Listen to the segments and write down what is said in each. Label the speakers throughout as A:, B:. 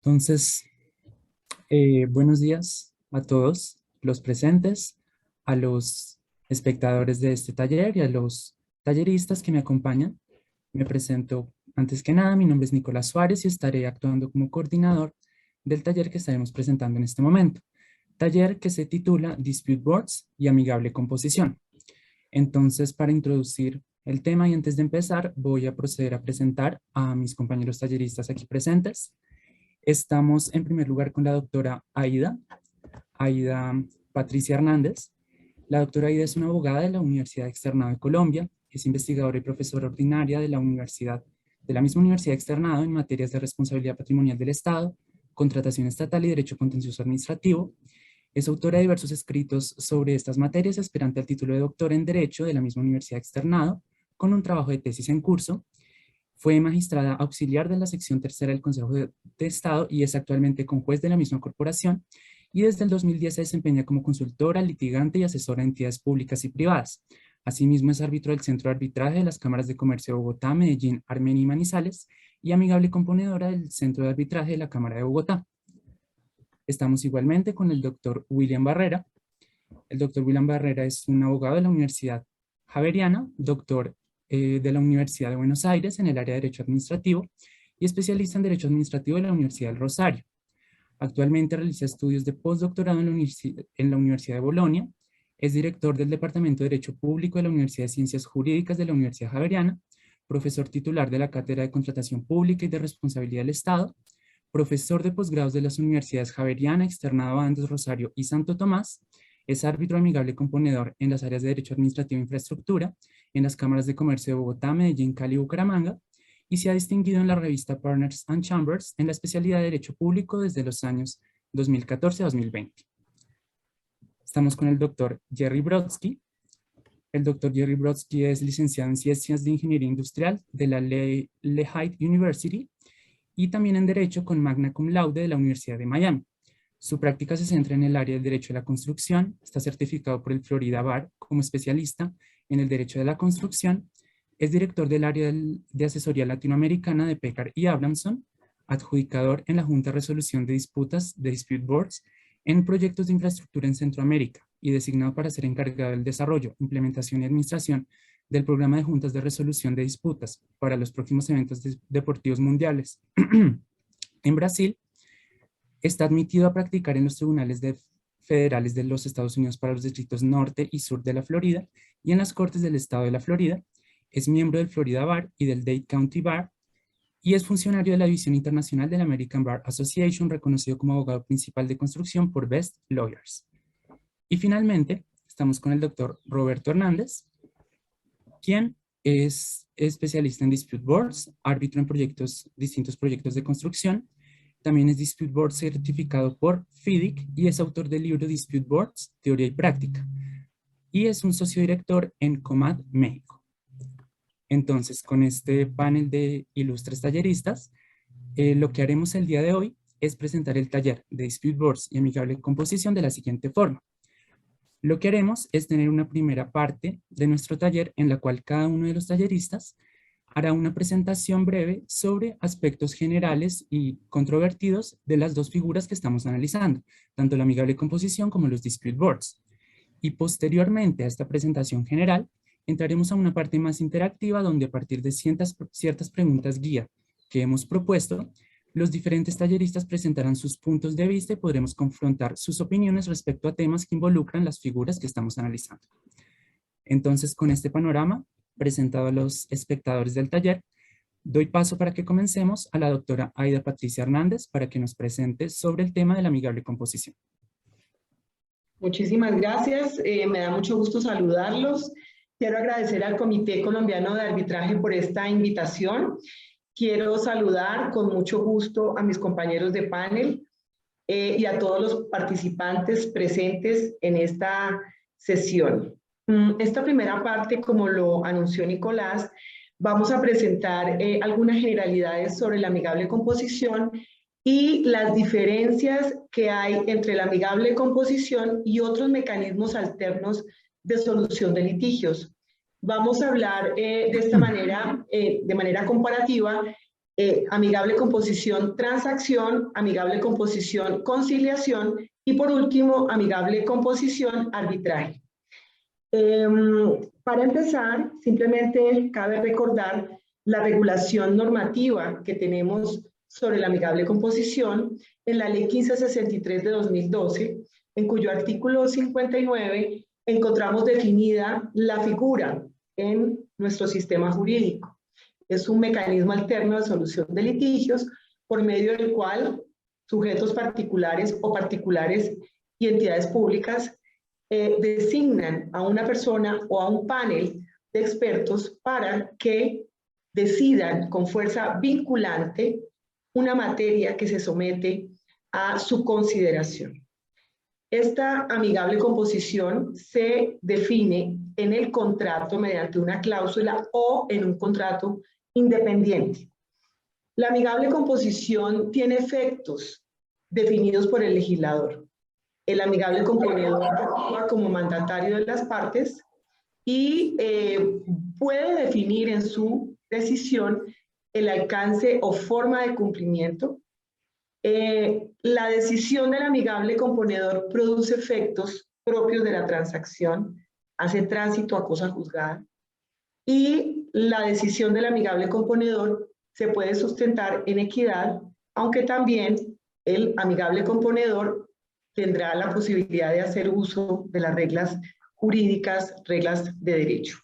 A: Entonces, buenos días a todos los presentes, a los espectadores de este taller y a los talleristas que me acompañan. Me presento antes que nada, mi nombre es Nicolás Suárez y estaré actuando como coordinador del taller que estaremos presentando en este momento. Taller que se titula Dispute Boards y Amigable Composición. Entonces, para introducir el tema y antes de empezar, voy a proceder a presentar a mis compañeros talleristas aquí presentes. Estamos en primer lugar con la doctora Aida Patricia Hernández. La doctora Aida es una abogada de la Universidad Externado de Colombia, es investigadora y profesora ordinaria de la misma Universidad Externado en materias de responsabilidad patrimonial del Estado, contratación estatal y derecho contencioso administrativo. Es autora de diversos escritos sobre estas materias, aspirante al título de doctor en Derecho de la misma Universidad Externado, con un trabajo de tesis en curso. Fue magistrada auxiliar de la sección tercera del Consejo de Estado y es actualmente conjuez de la misma corporación, y desde el 2010 se desempeña como consultora, litigante y asesora de entidades públicas y privadas. Asimismo es árbitro del Centro de Arbitraje de las Cámaras de Comercio de Bogotá, Medellín, Armenia y Manizales, y amigable componedora del Centro de Arbitraje de la Cámara de Bogotá. Estamos igualmente con el doctor William Barrera. El doctor William Barrera es un abogado de la Universidad Javeriana, doctor de la Universidad de Buenos Aires en el área de Derecho Administrativo y especialista en Derecho Administrativo de la Universidad del Rosario. Actualmente realiza estudios de postdoctorado en la Universidad de Bolonia, es director del Departamento de Derecho Público de la Universidad de Ciencias Jurídicas de la Universidad Javeriana, profesor titular de la Cátedra de Contratación Pública y de Responsabilidad del Estado, profesor de posgrados de las Universidades Javeriana, Externado Andes, Rosario y Santo Tomás, es árbitro amigable componedor en las áreas de Derecho Administrativo e Infraestructura, en las cámaras de comercio de Bogotá, Medellín, Cali y Bucaramanga, y se ha distinguido en la revista Partners and Chambers en la especialidad de Derecho Público desde los años 2014 a 2020. Estamos con el doctor Jerry Brodsky. El doctor Jerry Brodsky es licenciado en Ciencias de Ingeniería Industrial de la Lehigh University y también en Derecho con Magna Cum Laude de la Universidad de Miami. Su práctica se centra en el área del derecho de la construcción, está certificado por el Florida Bar como especialista en el derecho de la construcción, es director del área de asesoría latinoamericana de Peccar y Abramson, adjudicador en la Junta de Resolución de Disputas de Dispute Boards en proyectos de infraestructura en Centroamérica y designado para ser encargado del desarrollo, implementación y administración del programa de juntas de resolución de disputas para los próximos eventos deportivos mundiales. En Brasil, está admitido a practicar en los tribunales federales de los Estados Unidos para los distritos norte y sur de la Florida y en las cortes del estado de la Florida. Es miembro del Florida Bar y del Dade County Bar y es funcionario de la División Internacional de la American Bar Association, reconocido como abogado principal de construcción por Best Lawyers. Y finalmente, estamos con el doctor Roberto Hernández, quien es especialista en Dispute Boards, árbitro en distintos proyectos de construcción. También es Dispute Board certificado por FIDIC y es autor del libro Dispute Boards, Teoría y Práctica. Y es un socio director en Comad México. Entonces, con este panel de ilustres talleristas, lo que haremos el día de hoy es presentar el taller de Dispute Boards y Amigable Composición de la siguiente forma. Lo que haremos es tener una primera parte de nuestro taller en la cual cada uno de los talleristas hará una presentación breve sobre aspectos generales y controvertidos de las dos figuras que estamos analizando, tanto la amigable composición como los dispute boards. Y posteriormente a esta presentación general, entraremos a una parte más interactiva donde a partir de ciertas preguntas guía que hemos propuesto, los diferentes talleristas presentarán sus puntos de vista y podremos confrontar sus opiniones respecto a temas que involucran las figuras que estamos analizando. Entonces, con este panorama presentado a los espectadores del taller, doy paso para que comencemos a la doctora Aida Patricia Hernández para que nos presente sobre el tema de la amigable composición.
B: Muchísimas gracias, me da mucho gusto saludarlos. Quiero agradecer al Comité Colombiano de Arbitraje por esta invitación. Quiero saludar con mucho gusto a mis compañeros de panel y a todos los participantes presentes en esta sesión. Esta primera parte, como lo anunció Nicolás, vamos a presentar algunas generalidades sobre la amigable composición y las diferencias que hay entre la amigable composición y otros mecanismos alternos de solución de litigios. Vamos a hablar de esta manera, de manera comparativa, amigable composición transacción, amigable composición conciliación y por último amigable composición arbitraje. Para empezar, simplemente cabe recordar la regulación normativa que tenemos sobre la amigable composición en la Ley 1563 de 2012, en cuyo artículo 59 encontramos definida la figura en nuestro sistema jurídico. Es un mecanismo alterno de solución de litigios por medio del cual sujetos particulares o particulares y entidades públicas designan a una persona o a un panel de expertos para que decidan con fuerza vinculante una materia que se somete a su consideración. Esta amigable composición se define en el contrato mediante una cláusula o en un contrato independiente. La amigable composición tiene efectos definidos por el legislador. El amigable componedor actúa como mandatario de las partes y puede definir en su decisión el alcance o forma de cumplimiento. La decisión del amigable componedor produce efectos propios de la transacción, hace tránsito a cosa juzgada, y la decisión del amigable componedor se puede sustentar en equidad, aunque también el amigable componedor tendrá la posibilidad de hacer uso de las reglas jurídicas, reglas de derecho.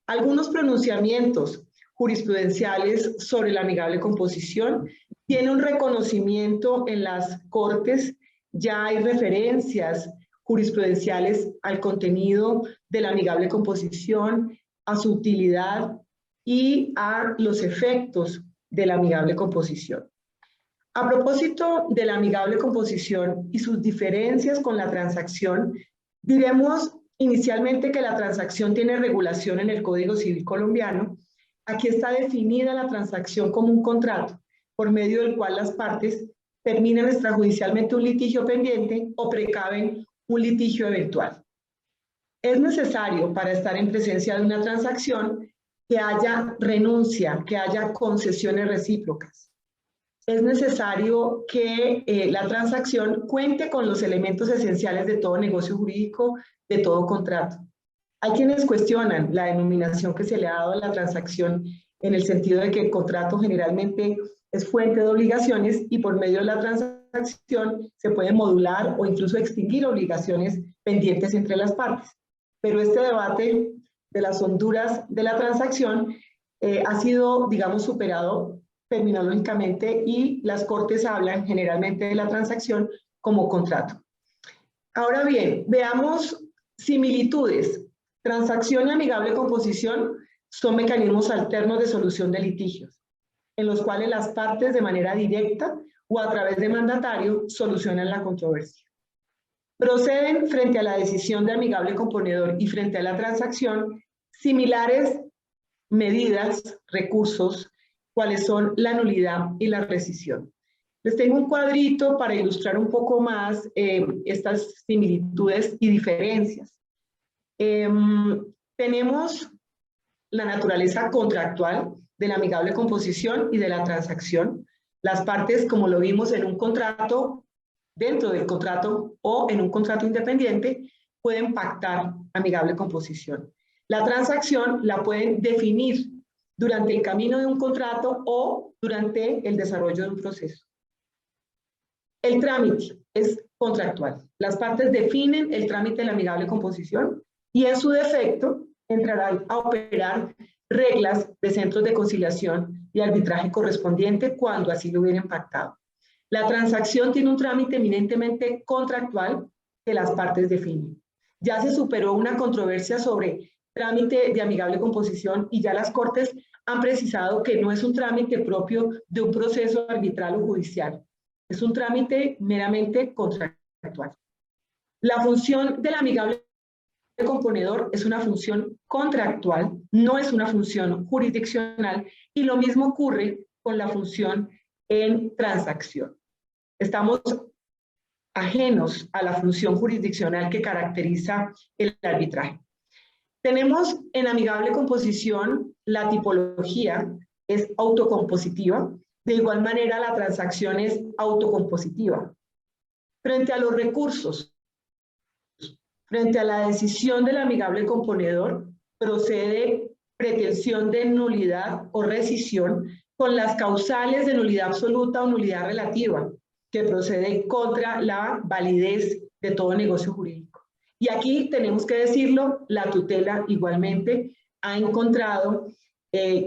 B: Algunos pronunciamientos jurisprudenciales sobre la amigable composición tienen un reconocimiento en las Cortes, ya hay referencias jurisprudenciales al contenido de la amigable composición, a su utilidad y a los efectos de la amigable composición. A propósito de la amigable composición y sus diferencias con la transacción, diremos inicialmente que la transacción tiene regulación en el Código Civil colombiano. Aquí está definida la transacción como un contrato, por medio del cual las partes terminan extrajudicialmente un litigio pendiente o precaven un litigio eventual. Es necesario, para estar en presencia de una transacción, que haya renuncia, que haya concesiones recíprocas. Es necesario que la transacción cuente con los elementos esenciales de todo negocio jurídico, de todo contrato. Hay quienes cuestionan la denominación que se le ha dado a la transacción en el sentido de que el contrato generalmente es fuente de obligaciones y por medio de la transacción se puede modular o incluso extinguir obligaciones pendientes entre las partes. Pero este debate de las honduras de la transacción ha sido, digamos, superado terminológicamente y las Cortes hablan generalmente de la transacción como contrato. Ahora bien, veamos similitudes. Transacción y amigable composición son mecanismos alternos de solución de litigios, en los cuales las partes de manera directa o a través de mandatario solucionan la controversia. Proceden frente a la decisión de amigable componedor y frente a la transacción similares medidas, recursos, cuáles son la nulidad y la rescisión. Les tengo un cuadrito para ilustrar un poco más estas similitudes y diferencias. Tenemos la naturaleza contractual de la amigable composición y de la transacción. Las partes, como lo vimos en un contrato, dentro del contrato o en un contrato independiente, pueden pactar amigable composición. La transacción la pueden definir durante el camino de un contrato o durante el desarrollo de un proceso. El trámite es contractual. Las partes definen el trámite de la amigable composición y en su defecto entrarán a operar reglas de centros de conciliación y arbitraje correspondiente cuando así lo hubieran pactado. La transacción tiene un trámite eminentemente contractual que las partes definen. Ya se superó una controversia sobre trámite de amigable composición y ya las Cortes han precisado que no es un trámite propio de un proceso arbitral o judicial, es un trámite meramente contractual. La función del amigable componedor es una función contractual, no es una función jurisdiccional y lo mismo ocurre con la función en transacción. Estamos ajenos a la función jurisdiccional que caracteriza el arbitraje. Tenemos en amigable composición la tipología es autocompositiva. De igual manera, la transacción es autocompositiva. Frente a los recursos, frente a la decisión del amigable componedor, procede pretensión de nulidad o rescisión con las causales de nulidad absoluta o nulidad relativa, que proceden contra la validez de todo negocio jurídico. Y aquí tenemos que decirlo, la tutela igualmente ha encontrado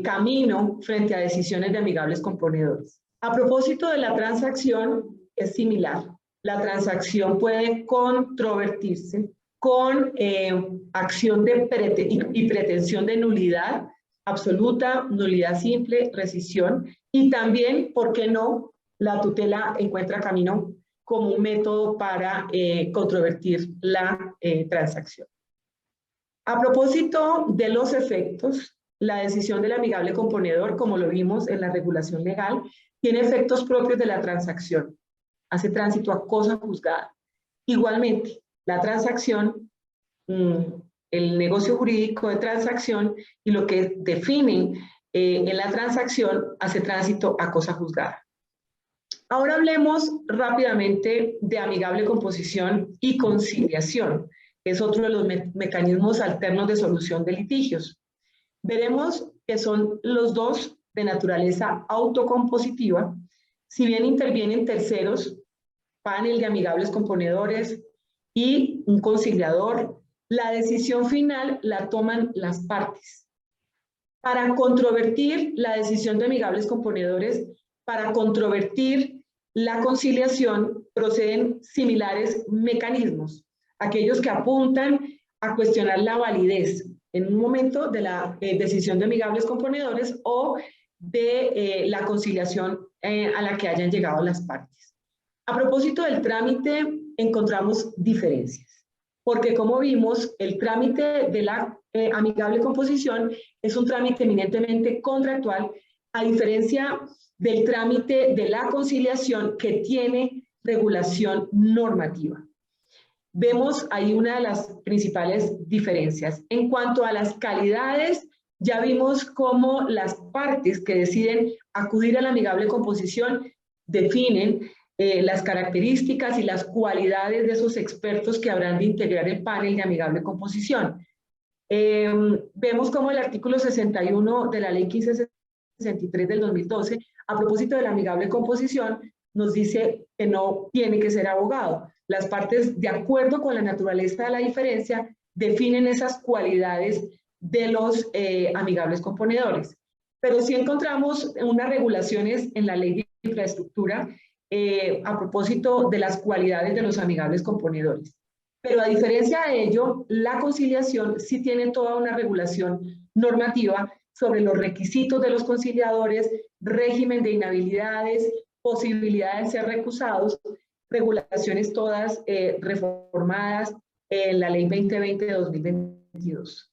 B: camino frente a decisiones de amigables componedores. A propósito de la transacción, es similar. La transacción puede controvertirse con acción de pretensión de nulidad absoluta, nulidad simple, rescisión, y también, ¿por qué no?, la tutela encuentra camino como un método para controvertir la transacción. A propósito de los efectos, la decisión del amigable componedor, como lo vimos en la regulación legal, tiene efectos propios de la transacción. Hace tránsito a cosa juzgada. Igualmente, la transacción, el negocio jurídico de transacción y lo que definen en la transacción hace tránsito a cosa juzgada. Ahora hablemos rápidamente de amigable composición y conciliación, que es otro de los mecanismos alternos de solución de litigios. Veremos que son los dos de naturaleza autocompositiva, si bien intervienen terceros, panel de amigables componedores y un conciliador, la decisión final la toman las partes. Para controvertir la decisión de amigables componedores, para controvertir la conciliación, proceden similares mecanismos, aquellos que apuntan a cuestionar la validez en un momento de la decisión de amigables componedores o de la conciliación a la que hayan llegado las partes. A propósito del trámite, encontramos diferencias, porque como vimos, el trámite de la amigable composición es un trámite eminentemente contractual, a diferencia del trámite de la conciliación que tiene regulación normativa. Vemos ahí una de las principales diferencias. En cuanto a las calidades, ya vimos cómo las partes que deciden acudir a la amigable composición definen las características y las cualidades de esos expertos que habrán de integrar el panel de amigable composición. Vemos cómo el artículo 61 de la ley 1563 del 2012, a propósito de la amigable composición, nos dice que no tiene que ser abogado. Las partes, de acuerdo con la naturaleza de la diferencia, definen esas cualidades de los amigables componedores. Pero sí encontramos unas regulaciones en la ley de infraestructura a propósito de las cualidades de los amigables componedores. Pero a diferencia de ello, la conciliación sí tiene toda una regulación normativa sobre los requisitos de los conciliadores, régimen de inhabilidades, posibilidad de ser recusados, regulaciones todas reformadas en la ley 2020 de 2022.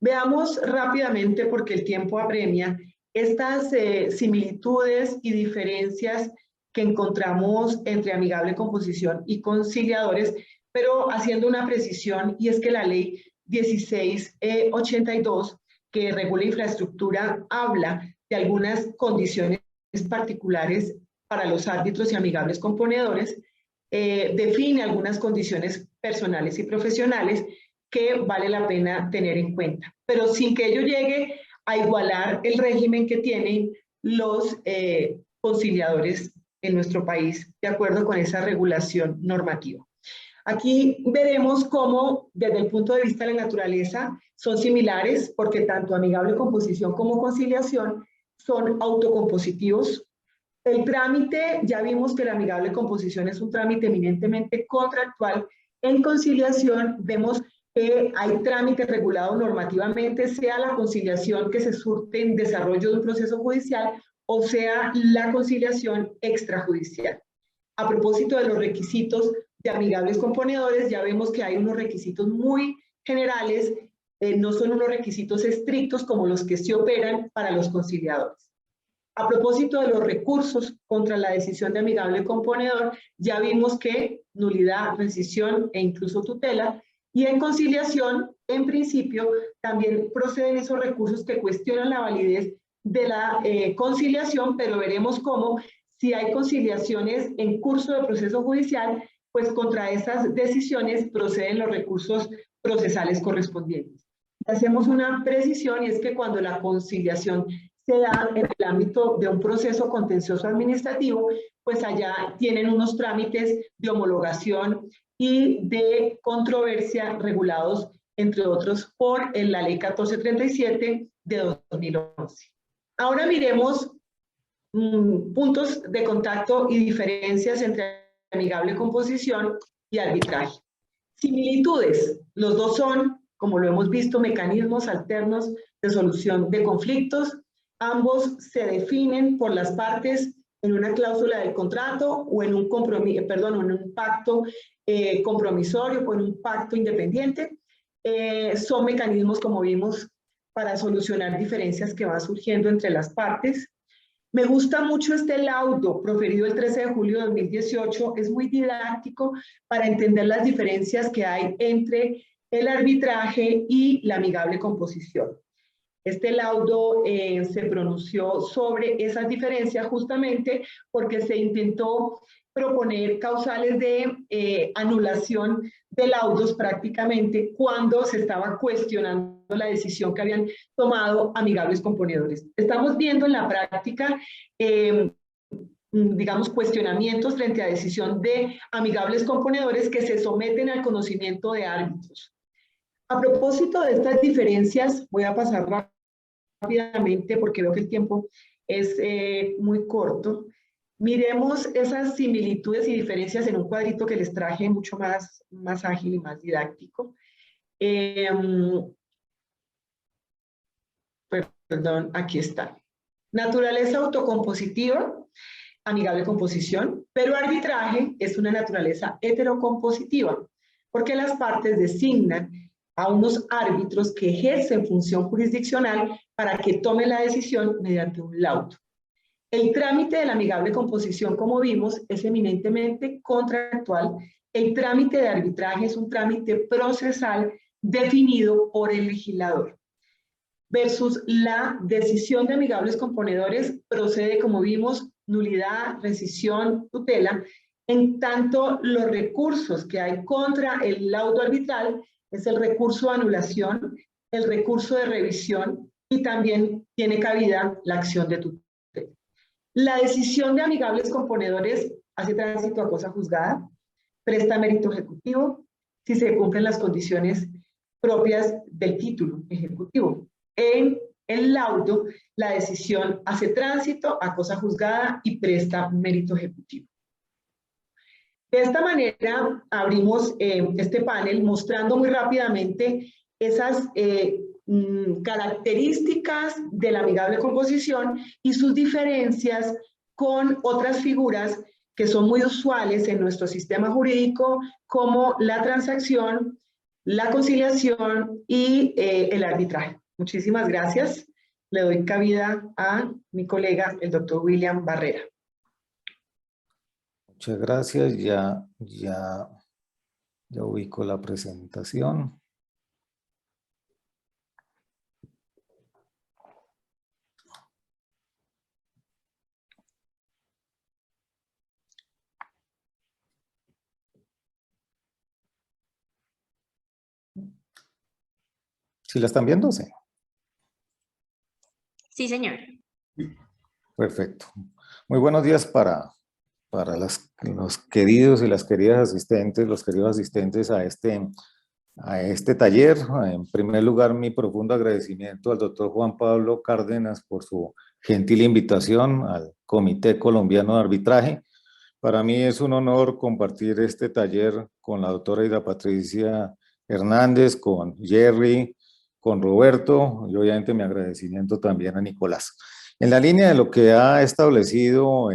B: Veamos rápidamente, porque el tiempo apremia, estas similitudes y diferencias que encontramos entre amigable composición y conciliadores, pero haciendo una precisión, y es que la ley 1682, que regula infraestructura, habla de algunas condiciones particulares para los árbitros y amigables componedores, define algunas condiciones personales y profesionales que vale la pena tener en cuenta, pero sin que ello llegue a igualar el régimen que tienen los conciliadores en nuestro país, de acuerdo con esa regulación normativa. Aquí veremos cómo, desde el punto de vista de la naturaleza, son similares, porque tanto amigable composición como conciliación son autocompositivos. El trámite, ya vimos que la amigable composición es un trámite eminentemente contractual. En conciliación vemos que hay trámite regulado normativamente, sea la conciliación que se surte en desarrollo de un proceso judicial o sea la conciliación extrajudicial. A propósito de los requisitos de amigables componedores, ya vemos que hay unos requisitos muy generales, no son unos requisitos estrictos como los que se operan para los conciliadores. A propósito de los recursos contra la decisión de amigable componedor, ya vimos que nulidad, rescisión e incluso tutela, Y en conciliación, en principio, también proceden esos recursos que cuestionan la validez de la conciliación, pero veremos cómo, si hay conciliaciones en curso de proceso judicial, pues contra esas decisiones proceden los recursos procesales correspondientes. Hacemos una precisión, y es que cuando la conciliación se da en el ámbito de un proceso contencioso administrativo, pues allá tienen unos trámites de homologación y de controversia regulados, entre otros, por la Ley 1437 de 2011. Ahora miremos puntos de contacto y diferencias entre amigable composición y arbitraje. Similitudes, los dos son, como lo hemos visto, mecanismos alternos de solución de conflictos. Ambos se definen por las partes en una cláusula del contrato o en un compromiso, perdón, en un pacto compromisorio o en un pacto independiente. Son mecanismos, como vimos, para solucionar diferencias que van surgiendo entre las partes. Me gusta mucho este laudo proferido el 13 de julio de 2018, es muy didáctico para entender las diferencias que hay entre el arbitraje y la amigable composición. Este laudo se pronunció sobre esas diferencias justamente porque se intentó proponer causales de anulación de laudos prácticamente cuando se estaba cuestionando la decisión que habían tomado amigables componedores. Estamos viendo en la práctica, digamos, cuestionamientos frente a decisión de amigables componedores que se someten al conocimiento de árbitros. A propósito de estas diferencias, voy a pasar rápidamente porque veo que el tiempo es muy corto. Miremos esas similitudes y diferencias en un cuadrito que les traje mucho más ágil y más didáctico. Perdón, aquí está. Naturaleza autocompositiva, amigable composición, pero arbitraje es una naturaleza heterocompositiva, porque las partes designan a unos árbitros que ejercen función jurisdiccional para que tomen la decisión mediante un laudo. El trámite de la amigable composición, como vimos, es eminentemente contractual. El trámite de arbitraje es un trámite procesal definido por el legislador. Versus la decisión de amigables componedores procede, como vimos, nulidad, rescisión, tutela, en tanto los recursos que hay contra el laudo arbitral es el recurso de anulación, el recurso de revisión y también tiene cabida la acción de tutela. La decisión de amigables componedores hace tránsito a cosa juzgada, presta mérito ejecutivo si se cumplen las condiciones propias del título ejecutivo. En el laudo, la decisión hace tránsito a cosa juzgada y presta mérito ejecutivo. De esta manera, abrimos este panel mostrando muy rápidamente esas características de la amigable composición y sus diferencias con otras figuras que son muy usuales en nuestro sistema jurídico, como la transacción, la conciliación y el arbitraje. Muchísimas gracias. Le doy cabida a mi colega, el doctor William Barrera.
C: Muchas gracias. Ya ubico la presentación. ¿Sí la están viendo? Sí.
D: Sí, señor.
C: Perfecto. Muy buenos días para los queridos y las queridas asistentes, los queridos asistentes a este taller. En primer lugar, mi profundo agradecimiento al doctor Juan Pablo Cárdenas por su gentil invitación al Comité Colombiano de Arbitraje. Para mí es un honor compartir este taller con la doctora Ida Patricia Hernández, con Jerry, con Roberto y obviamente mi agradecimiento también a Nicolás. En la línea de lo que ha establecido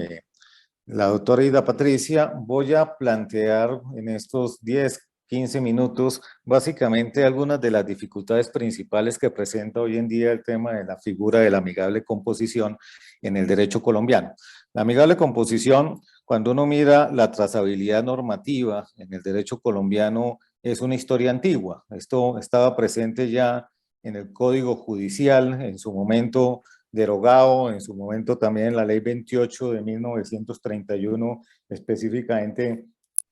C: la doctora Ida Patricia, voy a plantear en estos 10-15 minutos básicamente algunas de las dificultades principales que presenta hoy en día el tema de la figura de la amigable composición en el derecho colombiano. La amigable composición, cuando uno mira la trazabilidad normativa en el derecho colombiano, es una historia antigua. Esto estaba presente ya en el Código Judicial, en su momento derogado, en su momento también en la Ley 28 de 1931, específicamente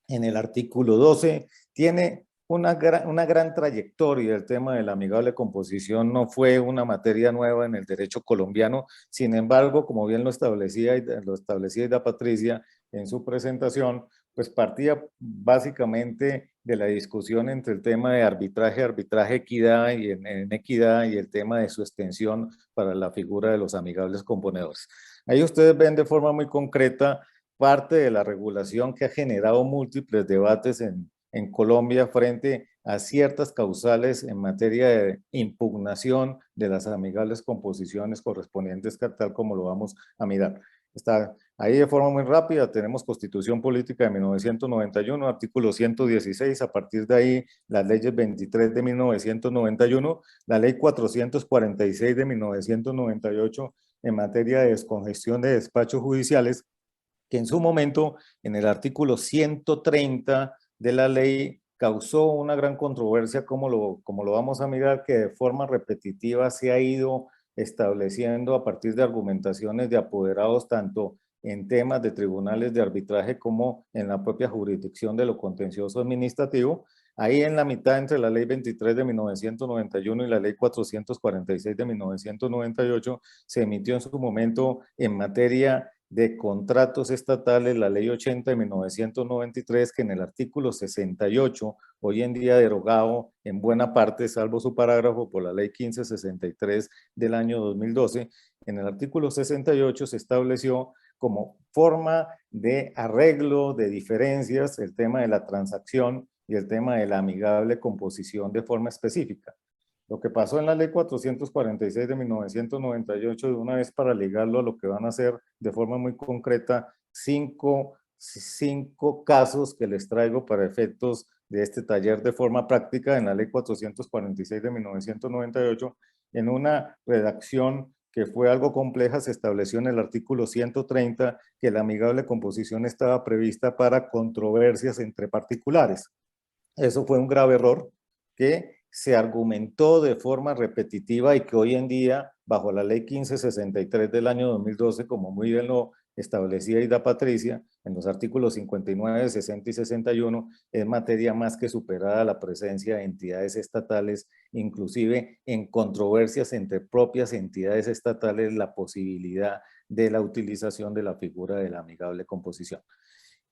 C: en el artículo 12. Tiene una gran trayectoria. El tema de la amigable composición no fue una materia nueva en el derecho colombiano. Sin embargo, como bien lo establecía Ida Patricia en su presentación, pues partía básicamente de la discusión entre el tema de arbitraje, equidad y en equidad, y el tema de su extensión para la figura de los amigables componedores. Ahí ustedes ven de forma muy concreta parte de la regulación que ha generado múltiples debates en Colombia frente a ciertas causales en materia de impugnación de las amigables composiciones correspondientes, tal como lo vamos a mirar. Está ahí de forma muy rápida. Tenemos Constitución Política de 1991, artículo 116, a partir de ahí las leyes 23 de 1991, la ley 446 de 1998 en materia de descongestión de despachos judiciales, que en su momento, en el artículo 130 de la ley, causó una gran controversia, como lo vamos a mirar, que de forma repetitiva se ha ido estableciendo a partir de argumentaciones de apoderados, tanto en temas de tribunales de arbitraje como en la propia jurisdicción de lo contencioso administrativo. Ahí en la mitad entre la ley 23 de 1991 y la ley 446 de 1998 se emitió en su momento en materia de contratos estatales la ley 80 de 1993, que en el artículo 68, hoy en día derogado en buena parte, salvo su parágrafo, por la ley 1563 del año 2012, en el artículo 68 se estableció como forma de arreglo de diferencias el tema de la transacción y el tema de la amigable composición de forma específica. Lo que pasó en la ley 446 de 1998, de una vez para ligarlo a lo que van a hacer de forma muy concreta, cinco casos que les traigo para efectos de este taller de forma práctica. En la ley 446 de 1998, en una redacción que fue algo compleja, se estableció en el artículo 130 que la amigable composición estaba prevista para controversias entre particulares. Eso fue un grave error que se argumentó de forma repetitiva y que hoy en día, bajo la ley 1563 del año 2012, como muy bien lo establecía Ida Patricia, en los artículos 59, 60 y 61, es materia más que superada la presencia de entidades estatales, inclusive en controversias entre propias entidades estatales, la posibilidad de la utilización de la figura de la amigable composición.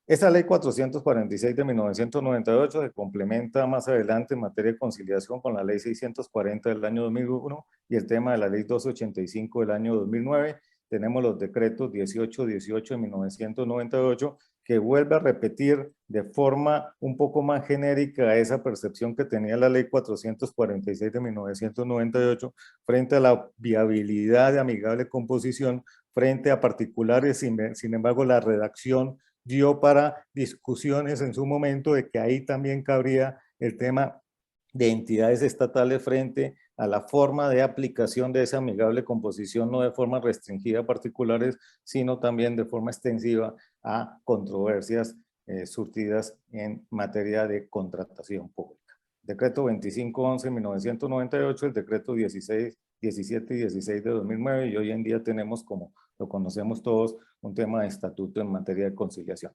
C: Esta ley 446 de 1998 se complementa más adelante en materia de conciliación con la ley 640 del año 2001 y el tema de la ley 285 del año 2009. Tenemos los decretos 1818 de 1998, que vuelve a repetir de forma un poco más genérica esa percepción que tenía la ley 446 de 1998 frente a la viabilidad de amigable composición frente a particulares. Sin embargo, la redacción dio para discusiones en su momento de que ahí también cabría el tema de entidades estatales frente a la forma de aplicación de esa amigable composición, no de forma restringida a particulares, sino también de forma extensiva a controversias surtidas en materia de contratación pública. Decreto 2511-1998, el decreto 16, 17 y 16 de 2009, y hoy en día tenemos, como lo conocemos todos, un tema de estatuto en materia de conciliación.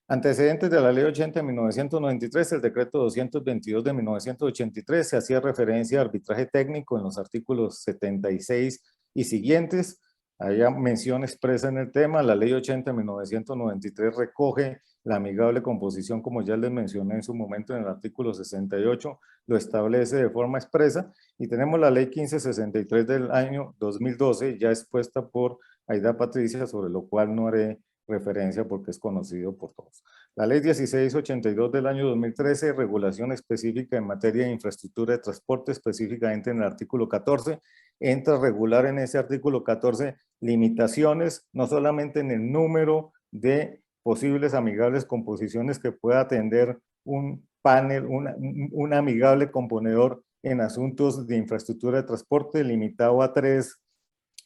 C: Antecedentes de la ley 80 de 1993, el decreto 222 de 1983, se hacía referencia a arbitraje técnico en los artículos 76 y siguientes. Había mención expresa en el tema. La ley 80 de 1993 recoge la amigable composición, como ya les mencioné en su momento en el artículo 68, lo establece de forma expresa. Y tenemos la ley 1563 del año 2012, ya expuesta por Aida Patricia, sobre lo cual no haré referencia porque es conocido por todos. La ley 1682 del año 2013, regulación específica en materia de infraestructura de transporte, específicamente en el artículo 14, entra a regular en ese artículo 14 limitaciones, no solamente en el número de posibles amigables composiciones que pueda atender un panel, un amigable componedor en asuntos de infraestructura de transporte, limitado a 3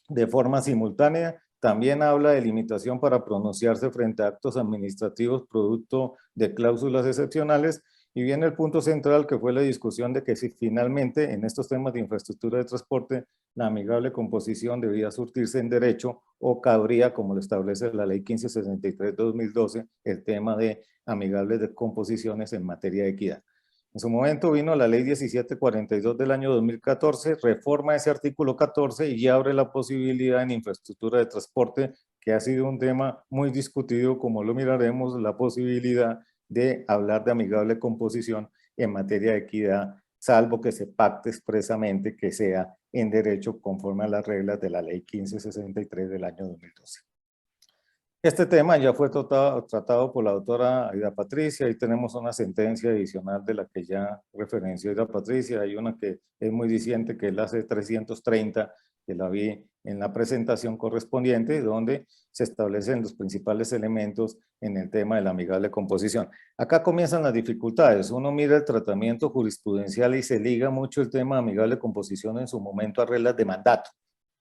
C: de forma simultánea. También habla de limitación para pronunciarse frente a actos administrativos producto de cláusulas excepcionales, Y viene el punto central, que fue la discusión de que si finalmente en estos temas de infraestructura de transporte la amigable composición debía surtirse en derecho o cabría, como lo establece la ley 1563-2012, el tema de amigables de composiciones en materia de equidad. En su momento vino la ley 1742 del año 2014, reforma ese artículo 14 y abre la posibilidad en infraestructura de transporte, que ha sido un tema muy discutido, como lo miraremos, la posibilidad de hablar de amigable composición en materia de equidad, salvo que se pacte expresamente que sea en derecho conforme a las reglas de la ley 1563 del año 2012. Este tema ya fue tratado por la doctora Aida Patricia, y tenemos una sentencia adicional de la que ya referenció Aida Patricia. Hay una que es muy diciente, que es la C330, que la vi en la presentación correspondiente, donde se establecen los principales elementos en el tema de la amigable composición. Acá comienzan las dificultades. Uno mira el tratamiento jurisprudencial y se liga mucho el tema de amigable composición en su momento a reglas de mandato.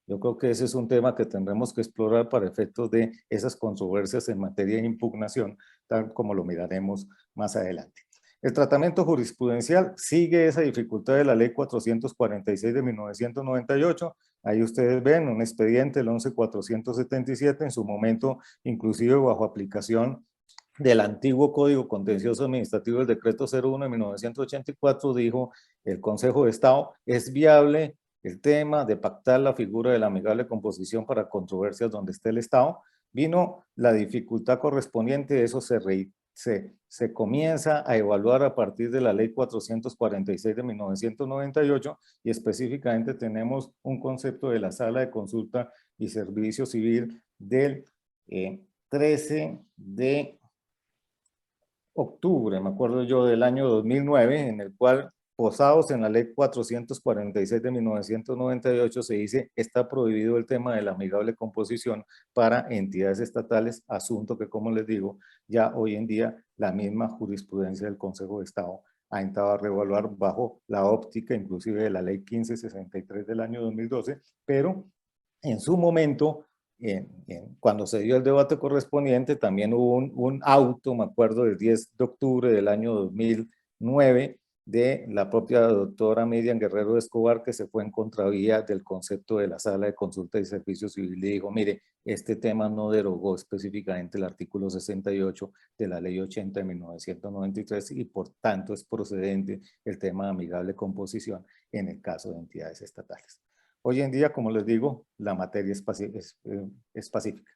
C: Yo creo que ese es un tema que tendremos que explorar para efectos de esas controversias en materia de impugnación, tal como lo miraremos más adelante. El tratamiento jurisprudencial sigue esa dificultad de la ley 446 de 1998. Ahí ustedes ven un expediente, el 11477, en su momento inclusive bajo aplicación del antiguo Código Contencioso Administrativo, el decreto 01 de 1984, dijo el Consejo de Estado, es viable el tema de pactar la figura de la amigable composición para controversias donde esté el Estado. Vino la dificultad correspondiente, eso se comienza a evaluar a partir de la ley 446 de 1998, y específicamente tenemos un concepto de la sala de consulta y servicio civil del 13 de octubre, me acuerdo yo, del año 2009, en el cual, posados en la ley 446 de 1998, se dice, está prohibido el tema de la amigable composición para entidades estatales, asunto que, como les digo, ya hoy en día la misma jurisprudencia del Consejo de Estado ha entrado a reevaluar bajo la óptica inclusive de la ley 1563 del año 2012, pero en su momento, cuando se dio el debate correspondiente, también hubo un auto, me acuerdo, del 10 de octubre del año 2009, de la propia doctora Miriam Guerrero Escobar, que se fue en contravía del concepto de la sala de consulta y servicio civil, y dijo, mire, este tema no derogó específicamente el artículo 68 de la ley 80 de 1993, y por tanto es procedente el tema de amigable composición en el caso de entidades estatales. Hoy en día, como les digo, la materia es pacífica.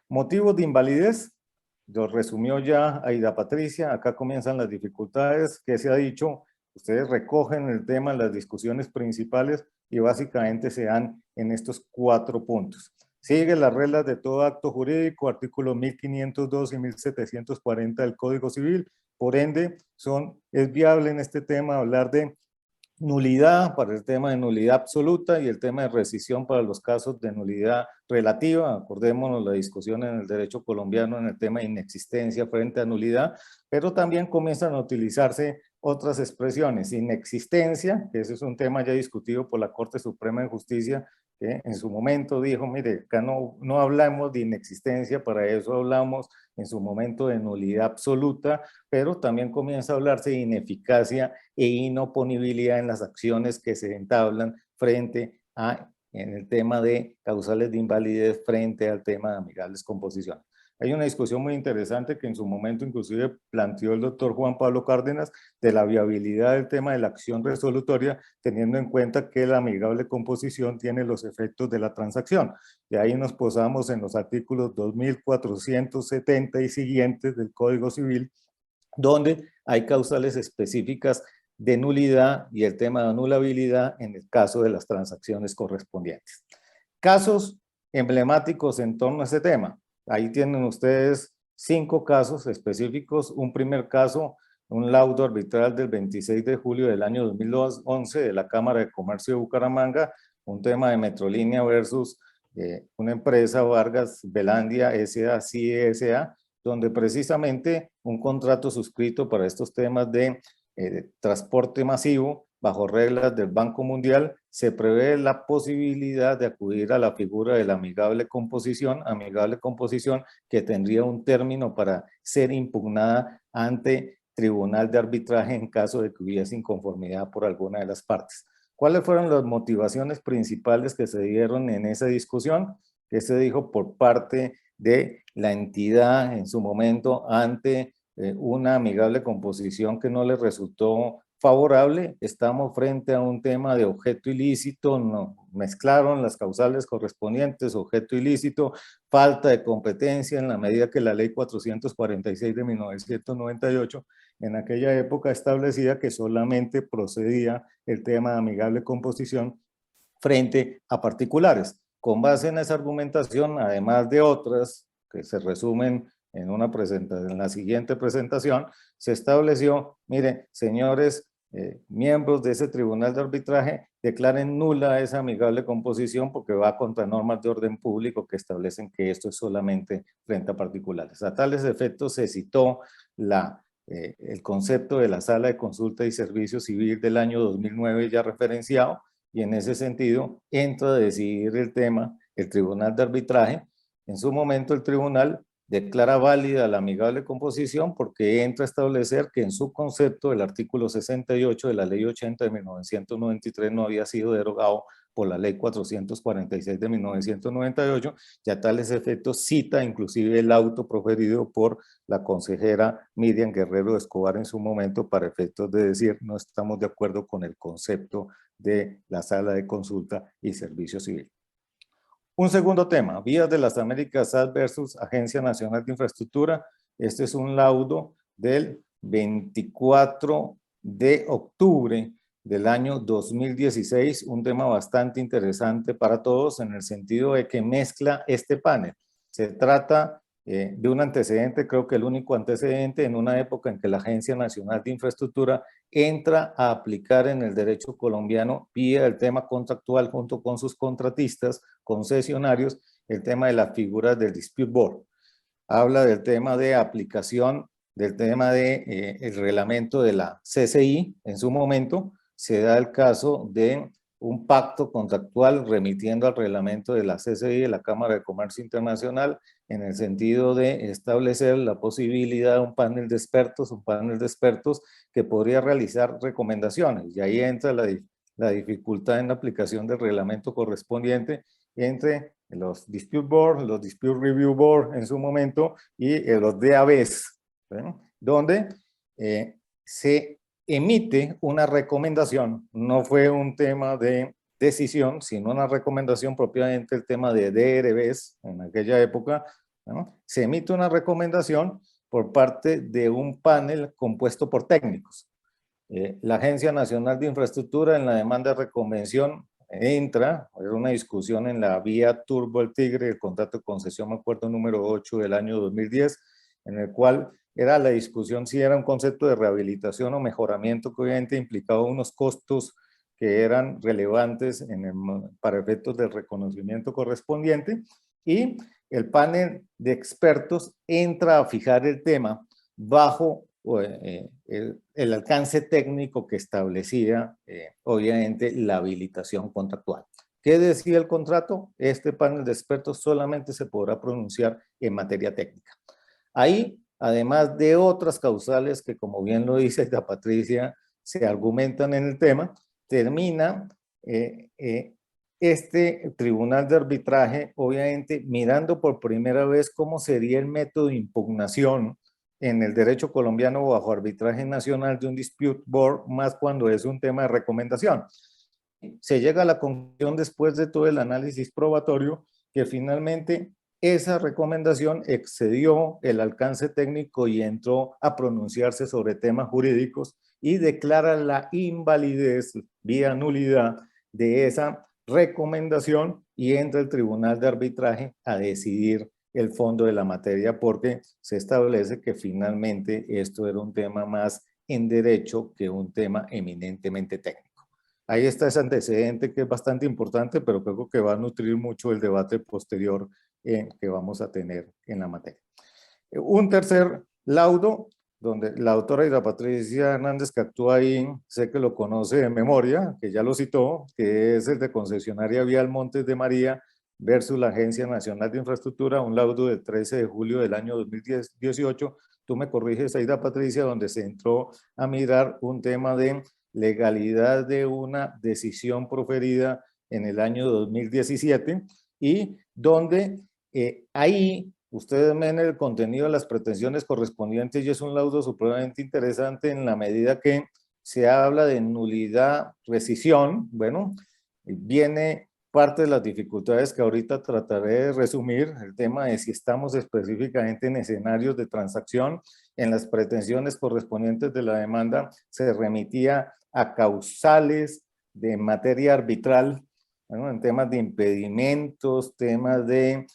C: Motivos de invalidez, lo resumió ya Aida Patricia. Acá comienzan las dificultades que se ha dicho. Ustedes recogen el tema en las discusiones principales y básicamente se dan en estos 4 puntos. Sigue las reglas de todo acto jurídico, artículos 1502 y 1740 del Código Civil. Por ende, es viable en este tema hablar de nulidad para el tema de nulidad absoluta y el tema de rescisión para los casos de nulidad relativa. Acordémonos la discusión en el derecho colombiano en el tema de inexistencia frente a nulidad, pero también comienzan a utilizarse otras expresiones. Inexistencia, que ese es un tema ya discutido por la Corte Suprema de Justicia, que en su momento dijo, mire, acá no hablamos de inexistencia, para eso hablamos en su momento de nulidad absoluta, pero también comienza a hablarse de ineficacia e inoponibilidad en las acciones que se entablan frente a, en el tema de causales de invalidez frente al tema de amigables composiciones. Hay una discusión muy interesante que en su momento inclusive planteó el doctor Juan Pablo Cárdenas de la viabilidad del tema de la acción resolutoria, teniendo en cuenta que la amigable composición tiene los efectos de la transacción. De ahí nos posamos en los artículos 2470 y siguientes del Código Civil, donde hay causales específicas de nulidad y el tema de anulabilidad en el caso de las transacciones correspondientes. Casos emblemáticos en torno a este tema. Ahí tienen ustedes 5 casos específicos. Un primer caso, un laudo arbitral del 26 de julio del año 2011 de la Cámara de Comercio de Bucaramanga, un tema de Metrolínea versus una empresa, Vargas Velandia S.A. CSA, donde precisamente un contrato suscrito para estos temas de transporte masivo bajo reglas del Banco Mundial, se prevé la posibilidad de acudir a la figura de la amigable composición que tendría un término para ser impugnada ante tribunal de arbitraje en caso de que hubiese inconformidad por alguna de las partes. ¿Cuáles fueron las motivaciones principales que se dieron en esa discusión? Que se dijo por parte de la entidad en su momento ante una amigable composición que no le resultó favorable. Estamos frente a un tema de objeto ilícito, no, mezclaron las causales correspondientes, objeto ilícito, falta de competencia en la medida que la ley 446 de 1998 en aquella época establecía que solamente procedía el tema de amigable composición frente a particulares. Con base en esa argumentación, además de otras que se resumen en en la siguiente presentación, se estableció, mire, señores miembros de ese tribunal de arbitraje, declaren nula esa amigable composición porque va contra normas de orden público que establecen que esto es solamente frente a particulares. A tales efectos se citó el concepto de la Sala de Consulta y Servicio Civil del año 2009 ya referenciado, y en ese sentido entra a decidir el tema el Tribunal de Arbitraje. En su momento el tribunal declara válida la amigable composición porque entra a establecer que en su concepto el artículo 68 de la ley 80 de 1993 no había sido derogado por la ley 446 de 1998, y a tales efectos cita inclusive el auto proferido por la consejera Miriam Guerrero Escobar en su momento para efectos de decir no estamos de acuerdo con el concepto de la Sala de Consulta y Servicio Civil. Un segundo tema, Vías de las Américas SAS versus Agencia Nacional de Infraestructura. Este es un laudo del 24 de octubre del año 2016, un tema bastante interesante para todos en el sentido de que mezcla este panel. Se trata de un antecedente, creo que el único antecedente en una época en que la Agencia Nacional de Infraestructura entra a aplicar en el derecho colombiano vía el tema contractual junto con sus contratistas, concesionarios, el tema de las figuras del dispute board. Habla del tema de aplicación, del tema de el reglamento de la CCI. En su momento se da el caso de un pacto contractual remitiendo al reglamento de la CCI, de la Cámara de Comercio Internacional, en el sentido de establecer la posibilidad de un panel de expertos que podría realizar recomendaciones. Y ahí entra la dificultad en la aplicación del reglamento correspondiente entre los Dispute Board, los Dispute Review Board en su momento y los DABs, ¿sí? Donde se emite una recomendación, no fue un tema de decisión, sino una recomendación propiamente el tema de DRBs en aquella época, ¿no? Se emite una recomendación por parte de un panel compuesto por técnicos. La Agencia Nacional de Infraestructura en la demanda de reconvención entra, era una discusión en la vía Turbo El Tigre, el contrato de concesión, me acuerdo, número 8 del año 2010, en el cual era la discusión si era un concepto de rehabilitación o mejoramiento que obviamente implicaba unos costos que eran relevantes para efectos del reconocimiento correspondiente, y el panel de expertos entra a fijar el tema bajo el alcance técnico que establecía obviamente la habilitación contractual. ¿Qué decía el contrato? Este panel de expertos solamente se podrá pronunciar en materia técnica. Ahí, además de otras causales que, como bien lo dice esta Patricia, se argumentan en el tema, termina este tribunal de arbitraje, obviamente, mirando por primera vez cómo sería el método de impugnación en el derecho colombiano bajo arbitraje nacional de un dispute board, más cuando es un tema de recomendación. Se llega a la conclusión después de todo el análisis probatorio que finalmente esa recomendación excedió el alcance técnico y entró a pronunciarse sobre temas jurídicos y declara la invalidez vía nulidad de esa recomendación, y entra el tribunal de arbitraje a decidir el fondo de la materia porque se establece que finalmente esto era un tema más en derecho que un tema eminentemente técnico. Ahí está ese antecedente que es bastante importante, pero creo que va a nutrir mucho el debate posterior que vamos a tener en la materia. Un tercer laudo, donde la autora Ira Patricia Hernández, que actúa ahí, sé que lo conoce de memoria, que ya lo citó, que es el de Concesionaria Vial Montes de María versus la Agencia Nacional de Infraestructura, un laudo del 13 de julio del año 2018, tú me corriges, Aida Patricia, donde se entró a mirar un tema de legalidad de una decisión proferida en el año 2017 y donde ahí ustedes ven el contenido de las pretensiones correspondientes y es un laudo supremamente interesante en la medida que se habla de nulidad, rescisión. Bueno, viene parte de las dificultades que ahorita trataré de resumir, el tema de si estamos específicamente en escenarios de transacción. En las pretensiones correspondientes de la demanda se remitía a causales de materia arbitral, bueno, en temas de impedimentos, temas de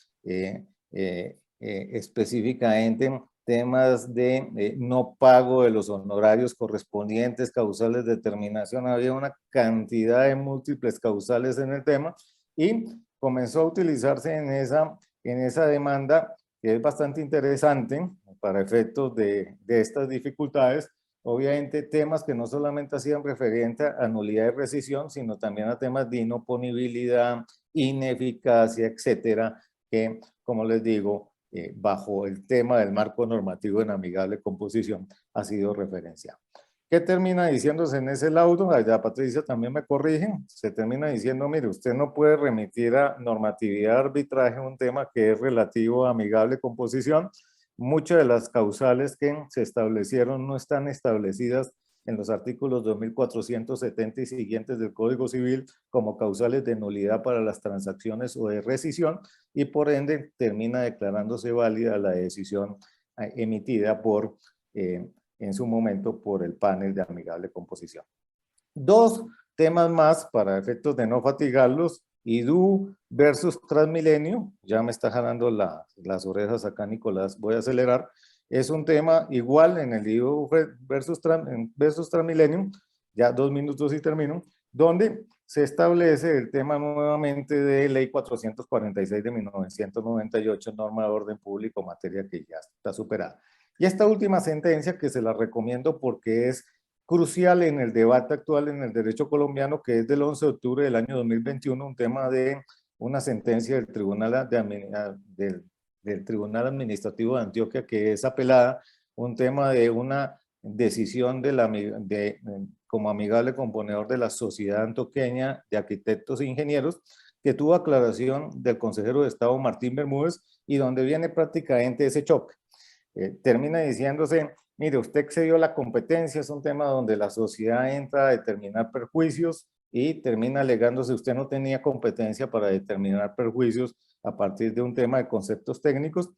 C: específicamente temas de no pago de los honorarios correspondientes, causales de determinación. Había una cantidad de múltiples causales en el tema y comenzó a utilizarse en esa demanda, que es bastante interesante para efectos de estas dificultades. Obviamente temas que no solamente hacían referencia a nulidad de rescisión, sino también a temas de inoponibilidad, ineficacia, etcétera, que, como les digo, bajo el tema del marco normativo en amigable composición ha sido referenciado. ¿Qué termina diciéndose en ese laudo? Allá Patricia también me corrige. Se termina diciendo, mire, usted no puede remitir a normatividad de arbitraje un tema que es relativo a amigable composición. Muchas de las causales que se establecieron no están establecidas en los artículos 2470 y siguientes del Código Civil como causales de nulidad para las transacciones o de rescisión y por ende termina declarándose válida la decisión emitida por, en su momento por el panel de amigable composición. Dos temas más para efectos de no fatigarlos. IDU versus Transmilenio, ya me está jalando las orejas acá Nicolás, voy a acelerar. Es un tema igual en el IDU versus Transmilenio, ya 2 minutos y termino, donde se establece el tema nuevamente de Ley 446 de 1998, norma de orden público, materia que ya está superada. Y esta última sentencia, que se la recomiendo porque es crucial en el debate actual en el derecho colombiano, que es del 11 de octubre del año 2021, un tema de una sentencia del Tribunal Administrativo de Antioquia que es apelada, un tema de una decisión como amigable componedor de la Sociedad Antioqueña de Arquitectos e Ingenieros, que tuvo aclaración del consejero de Estado Martín Bermúdez y donde viene prácticamente ese choque. Termina diciéndose, mire, usted excedió la competencia, es un tema donde la sociedad entra a determinar perjuicios y termina alegándose usted no tenía competencia para determinar perjuicios a partir de un tema de conceptos técnicos.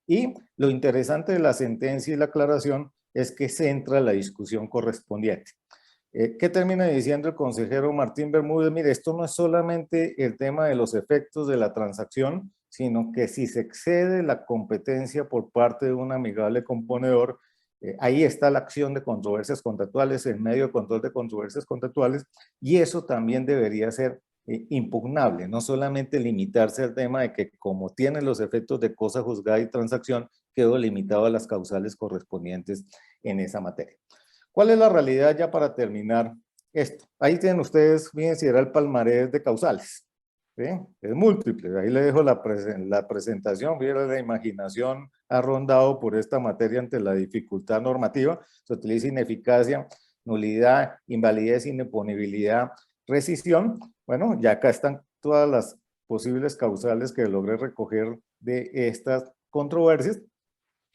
C: Y lo interesante de la sentencia y la aclaración es que centra la discusión correspondiente. ¿Qué termina diciendo el consejero Martín Bermúdez? Mire, esto no es solamente el tema de los efectos de la transacción, sino que si se excede la competencia por parte de un amigable componedor, ahí está la acción de controversias contractuales, el medio de control de controversias contractuales, y eso también debería ser impugnable, no solamente limitarse al tema de que como tiene los efectos de cosa juzgada y transacción, quedó limitado a las causales correspondientes en esa materia. ¿Cuál es la realidad ya para terminar esto? Ahí tienen ustedes, fíjense, era el palmarés de causales. ¿Sí? Es múltiple, ahí le dejo la presentación, fíjense, la imaginación ha rondado por esta materia ante la dificultad normativa, se utiliza ineficacia, nulidad, invalidez, inoponibilidad, rescisión. Bueno, ya acá están todas las posibles causales que logré recoger de estas controversias.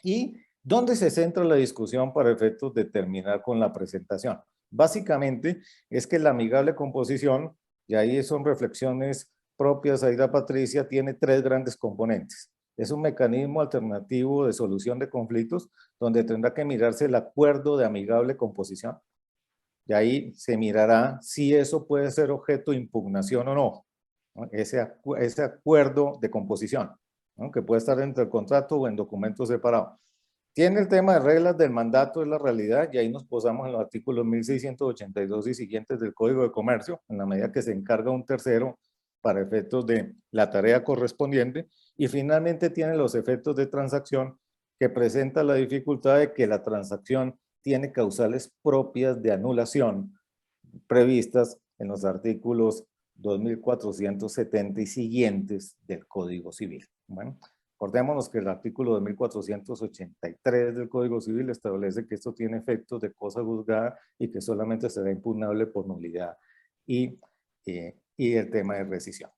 C: ¿Y dónde se centra la discusión para efectos de terminar con la presentación? Básicamente es que la amigable composición, y ahí son reflexiones propias, Aida Patricia, tiene 3 grandes componentes. Es un mecanismo alternativo de solución de conflictos donde tendrá que mirarse el acuerdo de amigable composición. Y ahí se mirará si eso puede ser objeto de impugnación o no, ¿no? Ese acuerdo de composición, ¿no? Que puede estar entre el contrato o en documentos separados. Tiene el tema de reglas del mandato, es la realidad, y ahí nos posamos en los artículos 1682 y siguientes del Código de Comercio, en la medida que se encarga un tercero para efectos de la tarea correspondiente, y finalmente tiene los efectos de transacción que presenta la dificultad de que la transacción tiene causales propias de anulación previstas en los artículos 2470 y siguientes del Código Civil. Bueno, Acordémonos que el artículo 2483 del Código Civil establece que esto tiene efectos de cosa juzgada y que solamente será impugnable por nulidad y el tema de rescisión.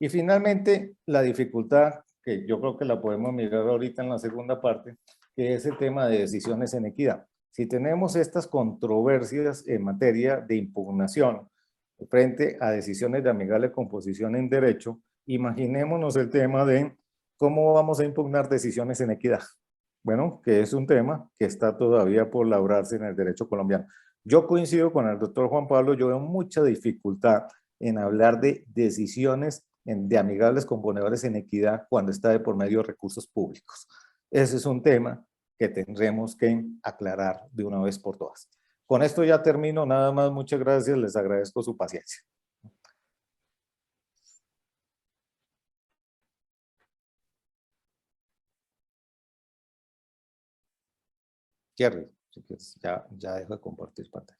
C: Y finalmente, la dificultad, que yo creo que la podemos mirar ahorita en la segunda parte, que es el tema de decisiones en equidad. Si tenemos estas controversias en materia de impugnación frente a decisiones de amigable composición en derecho, imaginémonos el tema de cómo vamos a impugnar decisiones en equidad. Bueno, que es un tema que está todavía por labrarse en el derecho colombiano. Yo coincido con el doctor Juan Pablo, yo veo mucha dificultad en hablar de decisiones de amigables componedores en equidad cuando está de por medio de recursos públicos. Ese es un tema que tendremos que aclarar de una vez por todas. Con esto ya termino, nada más, muchas gracias, les agradezco su paciencia. Jerry, si quieres, ya dejo de compartir pantalla.